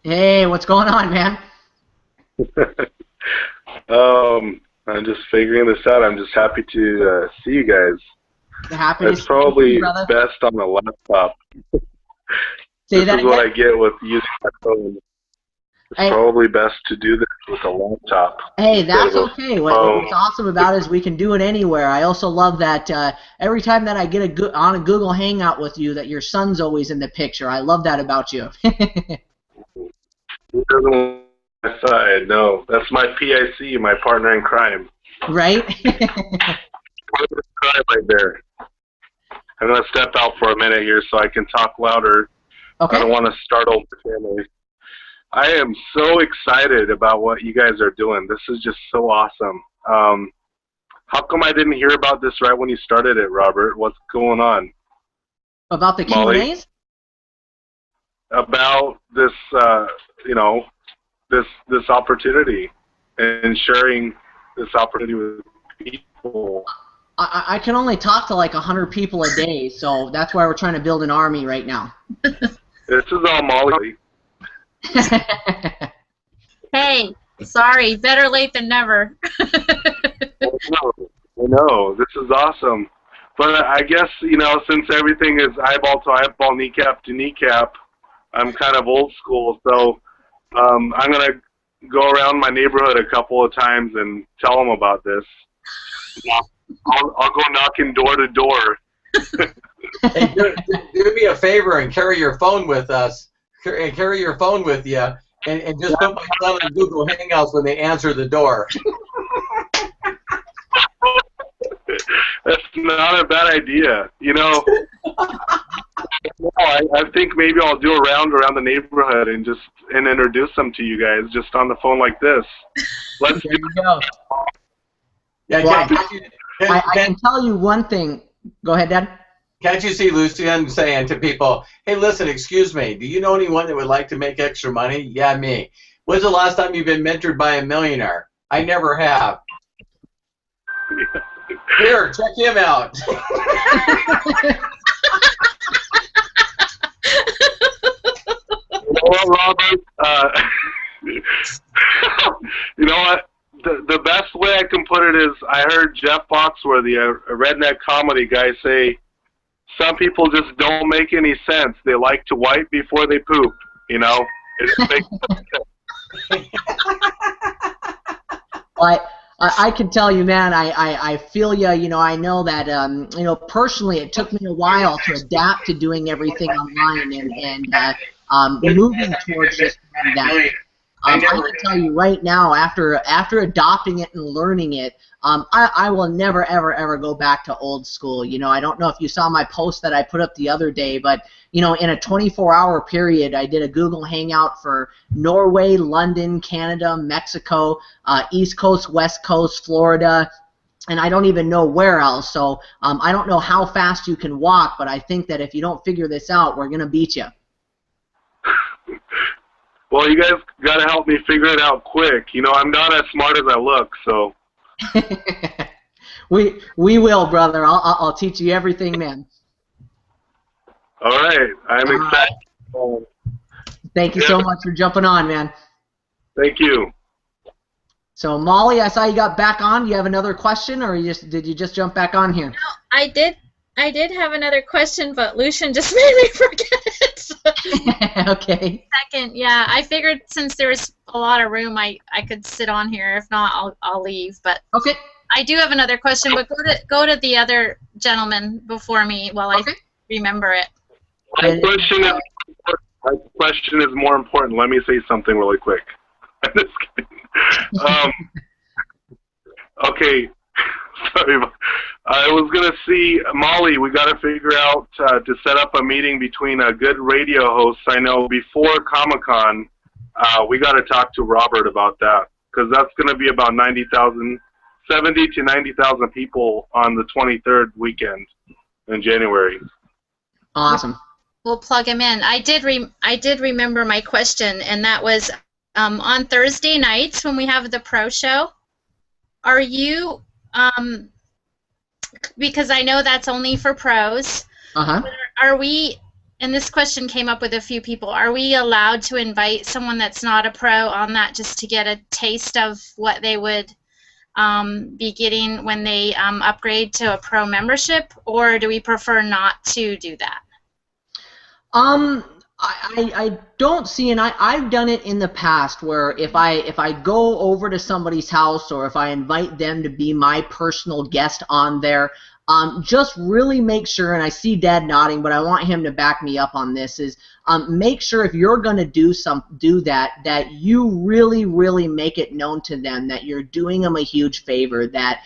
Hey, what's going on, man? I'm just figuring this out. I'm just happy to see you guys. It's probably best on the laptop. This is what I get with using my phone. It's probably best to do this with a laptop. Hey, that's okay. What's awesome about it is we can do it anywhere. I also love that every time that I get on a Google Hangout with you, that your son's always in the picture. I love that about you. He doesn't want my side. No, that's my PIC, my partner in crime. Right? Right there. I'm going to step out for a minute here so I can talk louder. Okay. I don't want to startle the family. I am so excited about what you guys are doing. This is just so awesome. How come I didn't hear about this right when you started it, Robert? What's going on? About the Q&As? About this, this opportunity and sharing this opportunity with people. I can only talk to like 100 people a day, so that's why we're trying to build an army right now. This is all Molly. Hey, sorry, better late than never. I know, this is awesome. But I guess, since everything is eyeball to eyeball, kneecap to kneecap, I'm kind of old school, so I'm going to go around my neighborhood a couple of times and tell them about this. I'll go knocking door to door Hey, do me a favor and carry your phone with us. Carry your phone with you, and just put my son on Google Hangouts when they answer the door. That's not a bad idea. You know, I think maybe I'll do a round around the neighborhood and introduce them to you guys just on the phone like this. Let's There you go. Yeah, Well, I can tell you one thing. Go ahead, Dad. Can't you see Lucian saying to people, hey, listen, excuse me, do you know anyone that would like to make extra money? Yeah, me. When's the last time you've been mentored by a millionaire? I never have. Here, check him out. Well, Robert, you know what? The best way I can put it is I heard Jeff Foxworthy, a redneck comedy guy, say, some people just don't make any sense. They like to wipe before they poop, you know? It just makes sense. Well, I can tell you, man, I feel you. You know, I know that, you know, personally it took me a while to adapt to doing everything online and moving towards just doing that. I can tell you right now, after adopting it and learning it, I will never, ever go back to old school. You know, I don't know if you saw my post that I put up the other day, but, you know, in a 24-hour period, I did a Google Hangout for Norway, London, Canada, Mexico, East Coast, West Coast, Florida, and I don't even know where else. So I don't know how fast you can walk, but I think that if you don't figure this out, we're going to beat you. Well, you guys got to help me figure it out quick. You know, I'm not as smart as I look, so. we will, brother. I'll teach you everything, man. All right. I'm excited. Thank you so much for jumping on, man. Thank you. So, Molly, I saw you got back on. Do you have another question, or did you just jump back on here? No, I did have another question, but Lucian just made me forget it. Okay. Second, yeah, I figured since there's a lot of room, I could sit on here. If not, I'll leave. But okay. I do have another question, but go to the other gentleman before me while I remember it. My question is more important. Let me say something really quick. I'm just kidding. Okay. Sorry. I was going to see, Molly, we got to figure out to set up a meeting between a good radio host I know before Comic-Con. We got to talk to Robert about that because that's going to be about 70 to 90,000 people on the 23rd weekend in January. Awesome. We'll plug him in. I did remember my question, and that was on Thursday nights when we have the pro show, are you because I know that's only for pros. Are we, and this question came up with a few people, are we allowed to invite someone that's not a pro on that just to get a taste of what they would be getting when they upgrade to a pro membership, or do we prefer not to do that? I don't see, and I've done it in the past where if I go over to somebody's house or if I invite them to be my personal guest on there, just really make sure, and I see Dad nodding, but I want him to back me up on this, is make sure if you're going to do that you really make it known to them that you're doing them a huge favor, that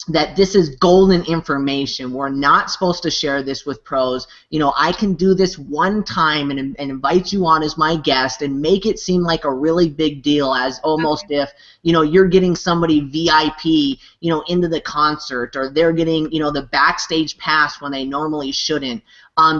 that this is golden information. We're not supposed to share this with pros. You know, I can do this one time and invite you on as my guest and make it seem like a really big deal, as almost if, you know, you're getting somebody VIP, you know, into the concert, or they're getting, you know, the backstage pass when they normally shouldn't.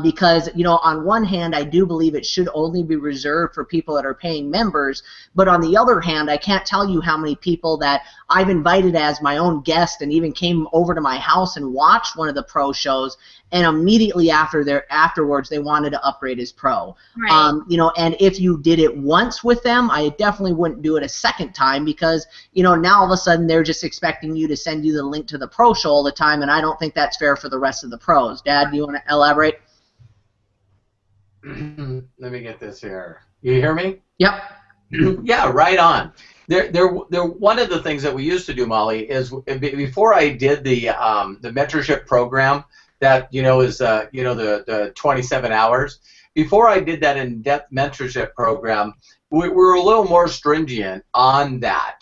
Because, you know, on one hand, I do believe it should only be reserved for people that are paying members, but on the other hand, I can't tell you how many people that I've invited as my own guest and even came over to my house and watched one of the pro shows, and immediately afterwards they wanted to upgrade as pro. Right. You know, and if you did it once with them, I definitely wouldn't do it a second time, because, you know, now all of a sudden they're just expecting you to send you the link to the pro show all the time, and I don't think that's fair for the rest of the pros. Dad, do you want to elaborate? Let me get this here. You hear me? Yep. Yeah, right on. One of the things that we used to do, Molly, is before I did the mentorship program that is the 27 hours. Before I did that in-depth mentorship program, we were a little more stringent on that,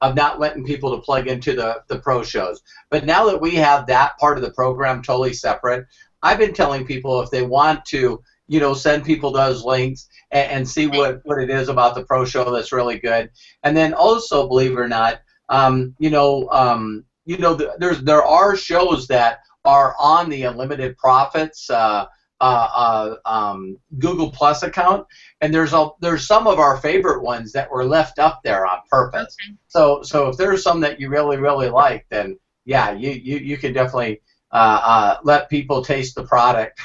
of not letting people to plug into the pro shows. But now that we have that part of the program totally separate, I've been telling people if they want to, send people those links and see what it is about the pro show that's really good. And then also, believe it or not, there are shows that are on the Unlimited Profits Google Plus account, and there's some of our favorite ones that were left up there on purpose. Okay. So if there's some that you really like, then yeah, you can definitely let people taste the product.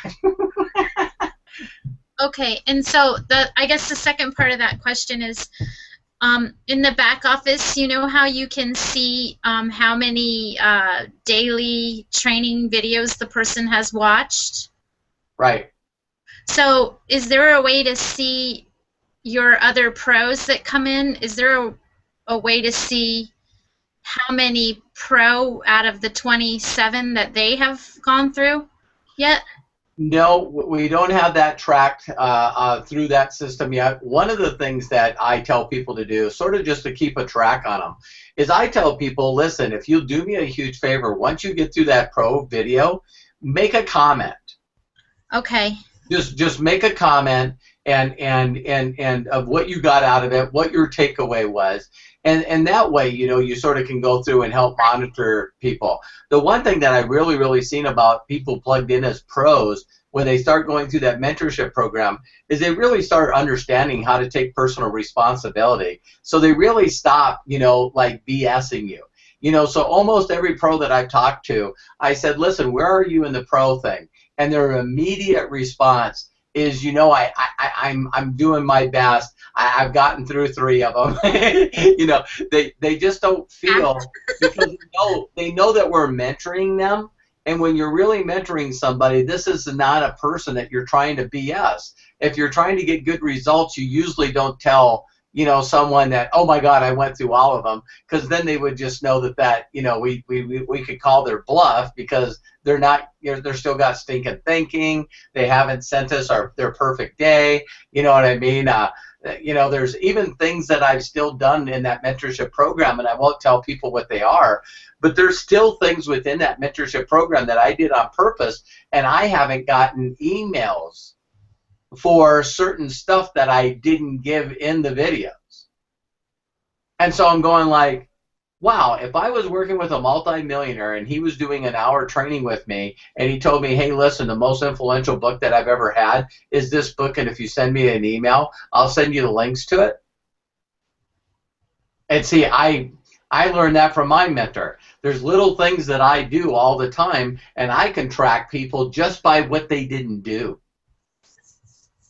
Okay, and so I guess the second part of that question is, in the back office, you know how you can see how many daily training videos the person has watched? Right. So is there a way to see your other pros that come in? Is there a way to see how many pro out of the 27 that they have gone through yet? No, we don't have that tracked through that system yet. One of the things that I tell people to do, sort of just to keep a track on them, is I tell people, listen, if you'll do me a huge favor, once you get through that pro video, make a comment. Okay. Just make a comment and of what you got out of it, what your takeaway was. And that way, you sort of can go through and help monitor people. The one thing that I really seen about people plugged in as pros when they start going through that mentorship program is they really start understanding how to take personal responsibility. So they really stop, like BSing you. So almost every pro that I've talked to, I said, listen, where are you in the pro thing? And their immediate response is, I'm doing my best. I've gotten through 3 of them. They just don't feel, because they know that we're mentoring them. And when you're really mentoring somebody, this is not a person that you're trying to BS. If you're trying to get good results, you usually don't tell someone that, oh my God, I went through all of them, because then they would just know that we could call their bluff, because they're not, they're still got stinking thinking. They haven't sent us their perfect day. You know what I mean? There's even things that I've still done in that mentorship program, and I won't tell people what they are, but there's still things within that mentorship program that I did on purpose, and I haven't gotten emails for certain stuff that I didn't give in the videos. And so I'm going like, wow, if I was working with a multimillionaire and he was doing an hour training with me and he told me, hey, listen, the most influential book that I've ever had is this book, and if you send me an email, I'll send you the links to it. And see, I learned that from my mentor. There's little things that I do all the time, and I can track people just by what they didn't do.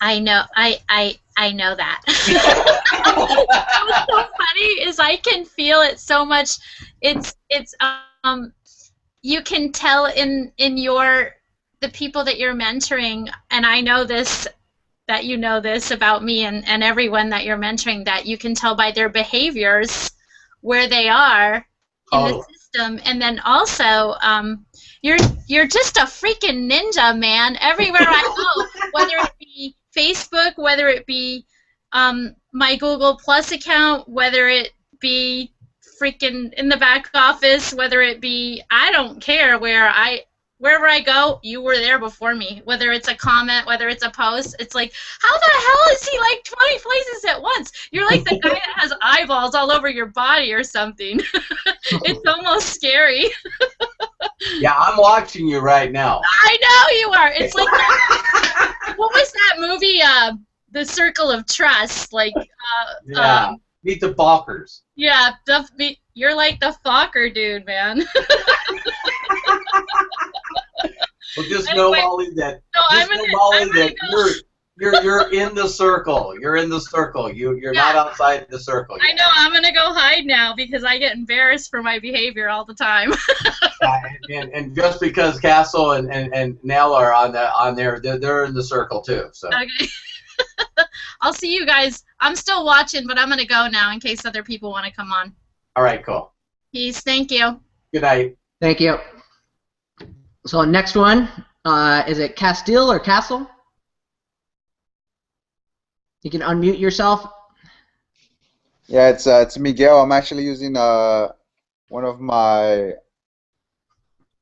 I know. I know that. What's so funny is I can feel it so much. It's you can tell in the people that you're mentoring, and I know this, that you know this about me and everyone that you're mentoring, that you can tell by their behaviors where they are in the system. And then also you're just a freaking ninja, man. Everywhere I go, whether it be Facebook, whether it be my Google Plus account, whether it be freaking in the back office, whether it be, I don't care wherever I go, you were there before me. Whether it's a comment, whether it's a post, it's like, how the hell is he like 20 places at once? You're like the guy that has eyeballs all over your body or something. It's almost scary. Yeah, I'm watching you right now. I know you are. It's like, what was that movie, The Circle of Trust? Like, yeah, Meet the Fockers. Yeah, you're like the Fokker dude, man. Well, just know, Molly, that you're in the circle. You're in the circle. You're not outside the circle yet. I know. I'm gonna go hide now because I get embarrassed for my behavior all the time. and just because Castle and Nell are on there, they're in the circle too. So. Okay. I'll see you guys I'm still watching, but I'm going to go now in case other people want to come on. All right, cool. Peace. Thank you. Good night. Thank you. So next one, is it Castile or Castle? You can unmute yourself. Yeah, it's Miguel. I'm actually using one of my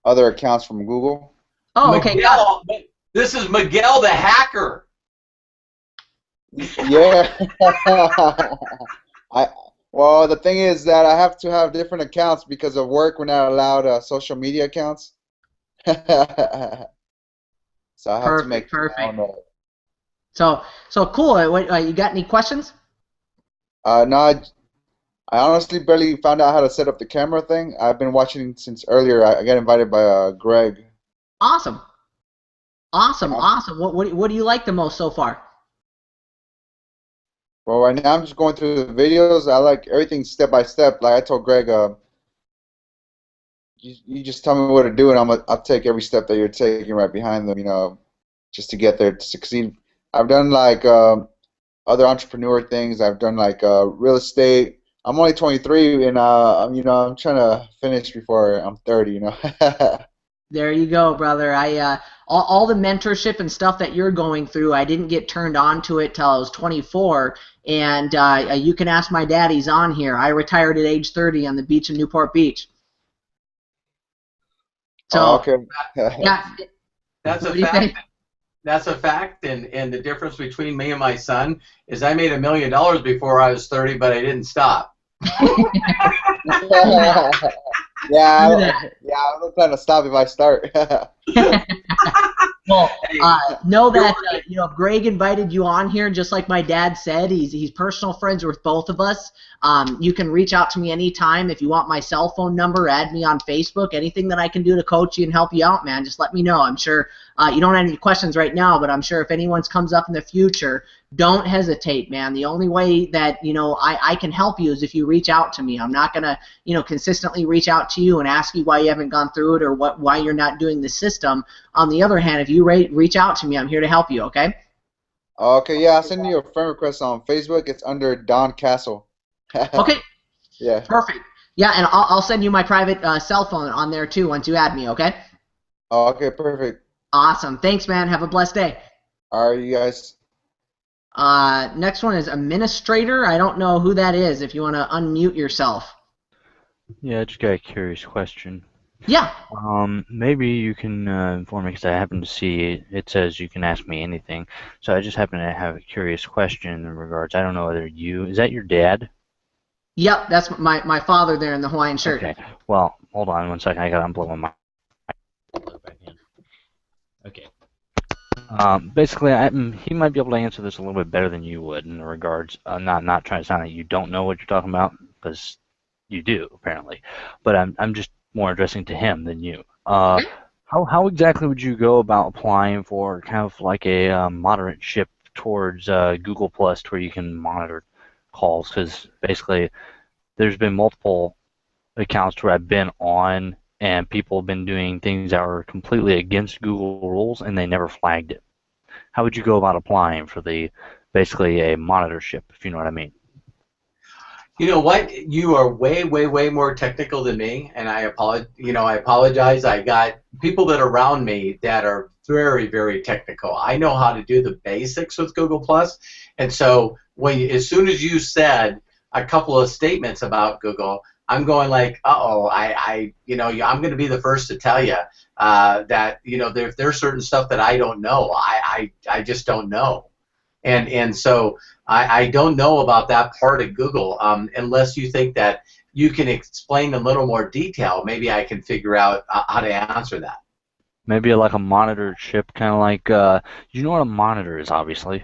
other accounts from Google. Oh, okay. Miguel, this is Miguel the hacker. Yeah. Well, the thing is that I have to have different accounts because of work. We're not allowed social media accounts. So I have to make perfect. my own, So cool. You got any questions? no, I honestly barely found out how to set up the camera thing. I've been watching since earlier. I got invited by Greg. Awesome. What do you like the most so far? Well, right now I'm just going through the videos. I like everything step by step. Like I told Greg, you just tell me what to do, and I'll take every step that you're taking right behind them. You know, just to get there to succeed. I've done like other entrepreneur things. I've done like real estate. I'm only 23, and I'm trying to finish before I'm 30. You know. There you go, brother. All the mentorship and stuff that you're going through, I didn't get turned on to it till I was 24, and you can ask my dad. He's on here. I retired at age 30 on the beach in Newport Beach. So, okay. Yeah. That's a fact. That's a fact, and the difference between me and my son is I made $1 million before I was 30, but I didn't stop. Yeah, I'm not trying to stop if I start. Well, know that Greg invited you on here, just like my dad said. He's personal friends with both of us. You can reach out to me anytime if you want my cell phone number. Add me on Facebook. Anything that I can do to coach you and help you out, man, just let me know. I'm sure you don't have any questions right now, but I'm sure if anyone's comes up in the future, don't hesitate, man. The only way that I can help you is if you reach out to me. I'm not gonna consistently reach out to you and ask you why you haven't gone through it or why you're not doing the system. On the other hand, if you reach out to me, I'm here to help you. Okay. Okay, yeah, I'll send you a friend request on Facebook. It's under Don Castle. Okay. Yeah. Perfect. Yeah, and I'll send you my private cell phone on there too once you add me. Okay. Okay, perfect. Awesome. Thanks, man. Have a blessed day. All right, you guys. Next one is administrator. I don't know who that is. If you want to unmute yourself. Yeah, I just got a curious question. Yeah. Maybe you can inform me, because I happen to see it says you can ask me anything. So I just happen to have a curious question in regards. I don't know whether is that your dad? Yep, that's my father there in the Hawaiian shirt. Okay. Well, hold on one second. I got to unplug my mic. Okay. Basically, he might be able to answer this a little bit better than you would in regards. Not trying to sound like you don't know what you're talking about, because you do apparently. But I'm just more addressing to him than you. How exactly would you go about applying for kind of like a moderate ship towards Google Plus, to where you can monitor calls? Because basically, there's been multiple accounts where I've been on, and people have been doing things that were completely against Google rules, and they never flagged it. How would you go about applying for basically a monitorship, if you know what I mean? You know what? You are way, way, way more technical than me, and I apologize. I got people that are around me that are very, very technical. I know how to do the basics with Google Plus, and so as soon as you said a couple of statements about Google, I'm going like, uh-oh, I'm going to be the first to tell you that there's certain stuff that I don't know. I just don't know. And so I don't know about that part of Google unless you think that you can explain in a little more detail. Maybe I can figure out how to answer that. Maybe like a monitor chip, kind of like, you know what a monitor is, obviously.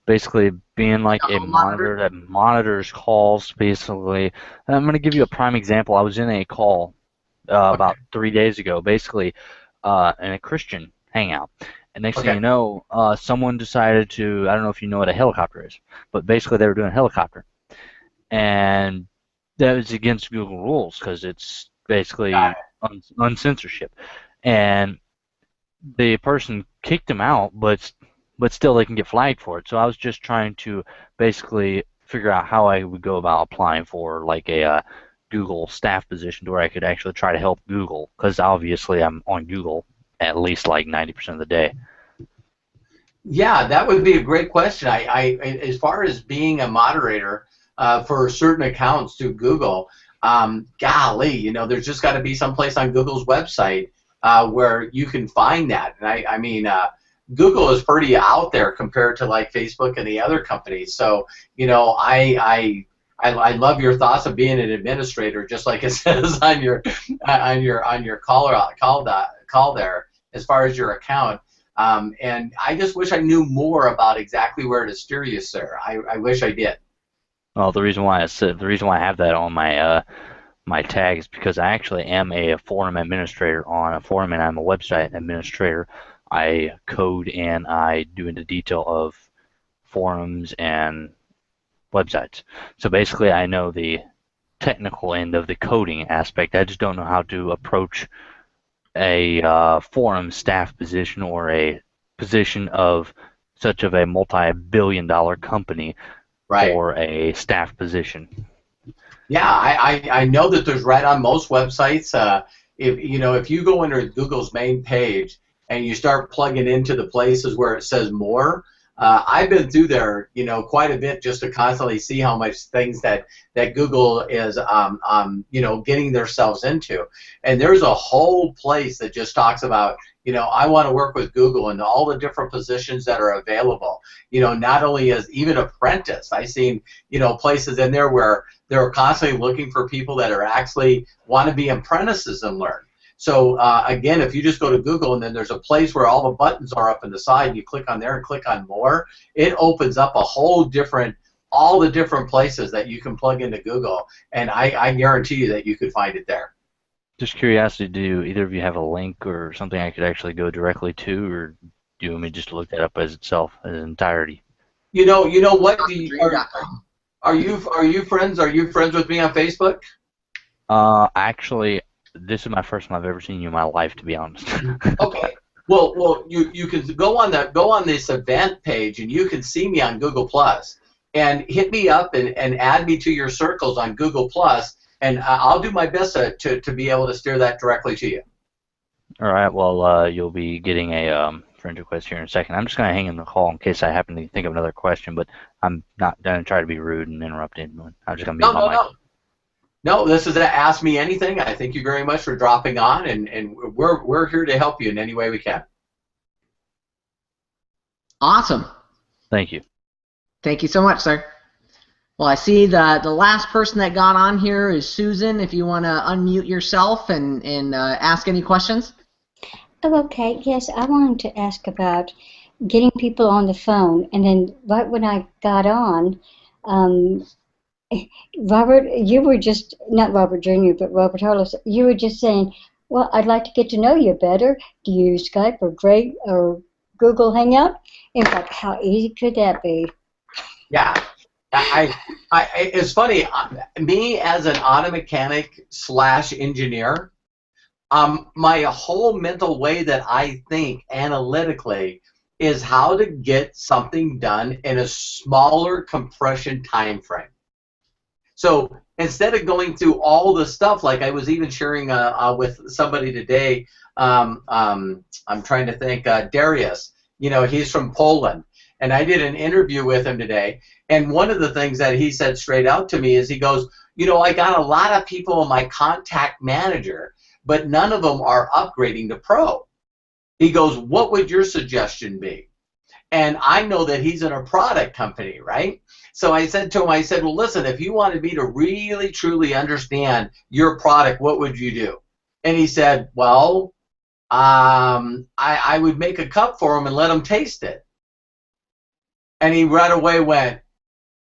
Basically being like a monitor that monitors calls, basically. And I'm going to give you a prime example. I was in a call about 3 days ago, basically, in a Christian hangout. And next thing you know, someone decided to, I don't know if you know what a helicopter is, but basically they were doing a helicopter. And that was against Google rules, because it's basically uncensorship. And the person kicked him out, but but still they can get flagged for it. So I was just trying to basically figure out how I would go about applying for like a Google staff position to where I could actually try to help Google, because obviously I'm on Google at least like 90% of the day. Yeah, that would be a great question. As far as being a moderator for certain accounts to Google, golly, you know, there's just got to be some place on Google's website where you can find that. And I mean, Google is pretty out there compared to like Facebook and the other companies. So, you know, I love your thoughts of being an administrator, just like it says on your call there, as far as your account. And I just wish I knew more about exactly where to steer you, sir. I wish I did. Well, the reason why I have that on my my tag is because I actually am a forum administrator on a forum, and I'm a website administrator. I code and I do into detail of forums and websites. So basically, I know the technical end of the coding aspect. I just don't know how to approach a forum staff position or a position of such of a multi-billion-dollar company for a staff position. Yeah, I know that there's right on most websites. If you go into Google's main page and you start plugging into the places where it says more, I've been through there, you know, quite a bit just to constantly see how much things that Google is, you know, getting themselves into. And there's a whole place that just talks about, you know, I want to work with Google and all the different positions that are available. You know, not only as even apprentice. I've seen, you know, places in there where they're constantly looking for people that are actually want to be apprentices and learn. So again, if you just go to Google and then there's a place where all the buttons are up in the side, and you click on there and click on more, it opens up a whole different, all the different places that you can plug into Google, and I guarantee you that you could find it there. Just curiosity, do either of you have a link or something I could actually go directly to, or do you want me just to look that up as itself, as an entirety? You know what? Are you friends? Are you friends with me on Facebook? Actually, this is my first time I've ever seen you in my life, to be honest. Okay. Well, you can go on this event page and you can see me on Google Plus, and hit me up and add me to your circles on Google Plus, and I'll do my best to be able to steer that directly to you. All right. Well, you'll be getting a friend request here in a second. I'm just going to hang in the call in case I happen to think of another question, but I'm not going to try to be rude and interrupt anyone. I'm just going to be on my mic. No, this is Ask Me Anything. I thank you very much for dropping on, and we're here to help you in any way we can. Awesome. Thank you. Thank you so much, sir. Well, I see the last person that got on here is Susan. If you want to unmute yourself and ask any questions. Oh, okay. Yes, I wanted to ask about getting people on the phone, and then right when I got on, Robert, you were just, not Robert Jr., but Robert Hollis, you were just saying, well, I'd like to get to know you better. Do you use Skype or Google Hangout? In fact, how easy could that be? Yeah. It's funny, me as an auto mechanic / engineer, my whole mental way that I think analytically is how to get something done in a smaller compression time frame. So instead of going through all the stuff, like I was even sharing with somebody today, I'm trying to think, Darius, you know, he's from Poland, and I did an interview with him today, and one of the things that he said straight out to me is he goes, you know, I got a lot of people in my contact manager, but none of them are upgrading to Pro. He goes, what would your suggestion be? And I know that he's in a product company, right? So I said to him, I said, well, listen, if you wanted me to really, truly understand your product, what would you do? And he said, well, I would make a cup for him and let him taste it. And he right away went,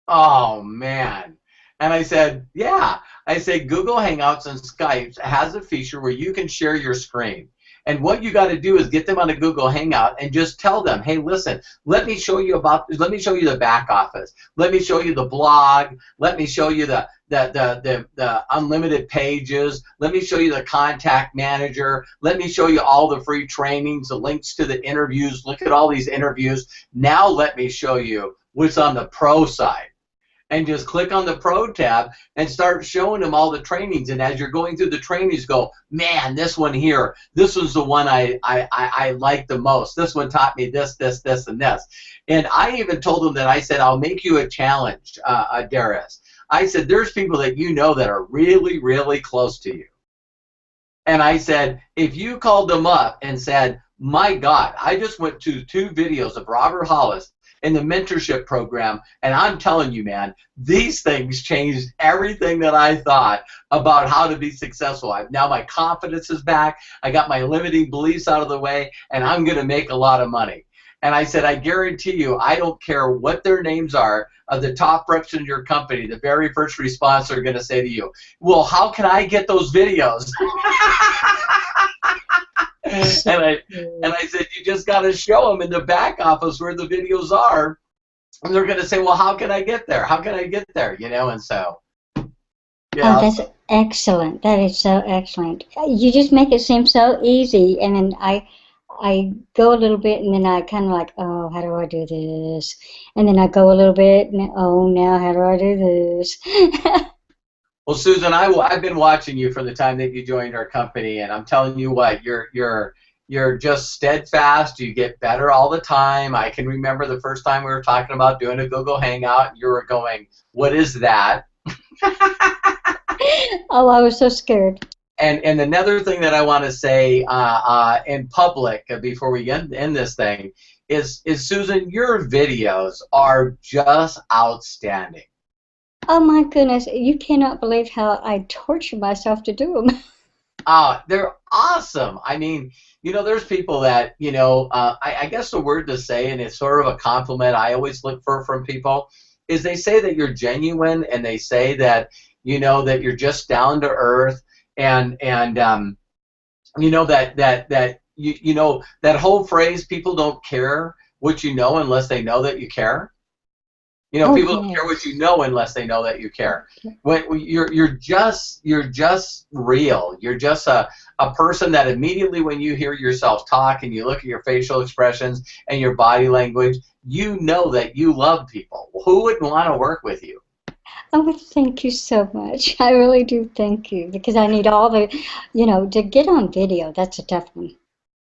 oh, man. And I said, yeah. I said, Google Hangouts and Skype has a feature where you can share your screen. And what you got to do is get them on a Google Hangout and just tell them, hey, listen, let me show you the back office. Let me show you the blog. Let me show you the unlimited pages. Let me show you the contact manager. Let me show you all the free trainings, the links to the interviews. Look at all these interviews. Now let me show you what's on the pro side. And just click on the Pro tab and start showing them all the trainings. And as you're going through the trainings, go, man, this one here, this was the one I liked the most. This one taught me this, this, this, and this. And I even told them that I said, I'll make you a challenge, Darius. I said, there's people that you know that are really, really close to you. And I said, if you called them up and said, my God, I just went to 2 videos of Robert Hollis in the mentorship program, and I'm telling you, man, these things changed everything that I thought about how to be successful. Now my confidence is back, I got my limiting beliefs out of the way, and I'm going to make a lot of money. And I said, I guarantee you, I don't care what their names are, of the top reps in your company, the very first response they're going to say to you, well, how can I get those videos? And I said, you just got to show them in the back office where the videos are, and they're going to say, well, how can I get there? How can I get there? You know, and so. Yeah. Oh, that's excellent. That is so excellent. You just make it seem so easy, and then I go a little bit, and then I kind of like, oh, how do I do this? And then I go a little bit, and oh, now how do I do this? Well, Susan, I've been watching you from the time that you joined our company, and I'm telling you what, you're just steadfast. You get better all the time. I can remember the first time we were talking about doing a Google Hangout, and you were going, "What is that?" Oh, I was so scared. And another thing that I want to say in public before we end this thing is Susan, your videos are just outstanding. Oh my goodness, you cannot believe how I torture myself to do them. They're awesome. I mean, you know, there's people that, you know, I guess the word to say, and it's sort of a compliment I always look for from people, is they say that you're genuine, and they say that, you know, that you're just down to earth, and you know, that you know, that whole phrase, people don't care what you know unless they know that you care. You know, people don't care what you know unless they know that you care. When you're just real. You're just a person that immediately when you hear yourself talk and you look at your facial expressions and your body language, you know that you love people. Who wouldn't want to work with you? Oh, well, thank you so much. I really do thank you, because I need all the, you know, to get on video, that's a tough one.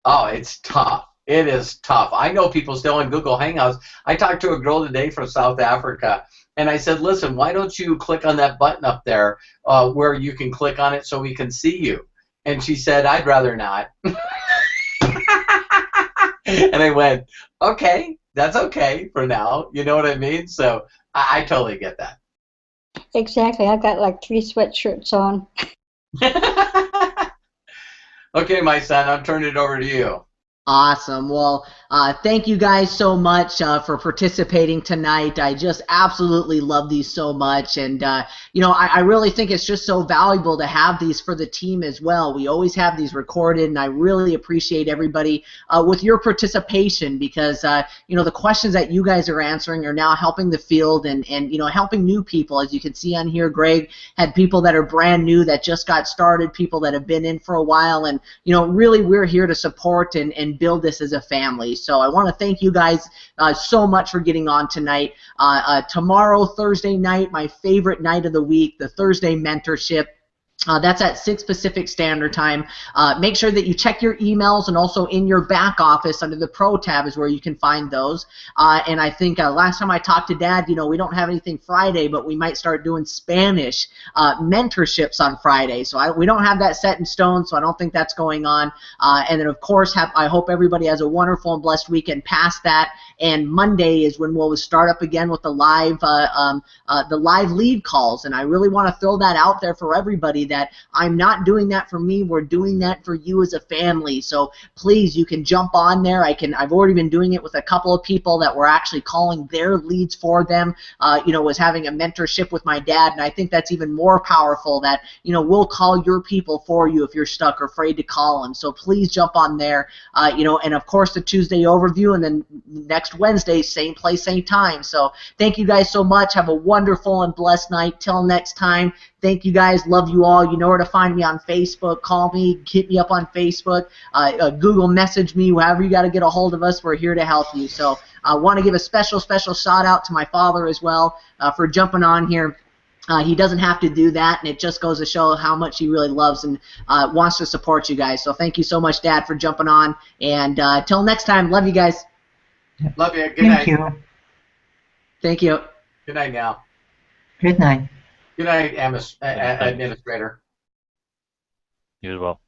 Oh, it's tough. It is tough. I know people still in Google Hangouts. I talked to a girl today from South Africa, and I said, listen, why don't you click on that button up there where you can click on it so we can see you? And she said, I'd rather not. And I went, okay, that's okay for now. You know what I mean? So I totally get that. Exactly. I've got like 3 sweatshirts on. Okay, my son, I'm turning it over to you. Awesome. Well, thank you guys so much for participating tonight. I just absolutely love these so much, and you know, I really think it's just so valuable to have these for the team as well. We always have these recorded, and I really appreciate everybody with your participation, because you know, the questions that you guys are answering are now helping the field and you know, helping new people. As you can see on here, Greg had people that are brand new that just got started, people that have been in for a while, and you know, really we're here to support and build this as a family. So I want to thank you guys so much for getting on tonight. Tomorrow, Thursday night, my favorite night of the week, the Thursday mentorship. That's at 6 Pacific Standard Time. Make sure that you check your emails, and also in your back office under the Pro tab is where you can find those. And I think last time I talked to Dad, you know, we don't have anything Friday, but we might start doing Spanish mentorships on Friday. So we don't have that set in stone, so I don't think that's going on. And then, of course, I hope everybody has a wonderful and blessed weekend past that. And Monday is when we'll start up again with the live lead calls. And I really want to throw that out there for everybody, that I'm not doing that for me. We're doing that for you as a family. So please, you can jump on there. I've already been doing it with a couple of people that were actually calling their leads for them. Was having a mentorship with my dad, and I think that's even more powerful. That we'll call your people for you if you're stuck or afraid to call them. So please jump on there. And of course the Tuesday overview, and then next Wednesday, same place, same time. So thank you guys so much. Have a wonderful and blessed night. Till next time. Thank you guys. Love you all. You know where to find me on Facebook. Call me. Hit me up on Facebook. Google message me. However you got to get a hold of us, we're here to help you. So I want to give a special shout out to my father as well for jumping on here. He doesn't have to do that, and it just goes to show how much he really loves and wants to support you guys. So thank you so much, Dad, for jumping on. And till next time, love you guys. Love you. Good night. Thank you. Thank you. Good night now. Good night. Good night, administrator. You as well.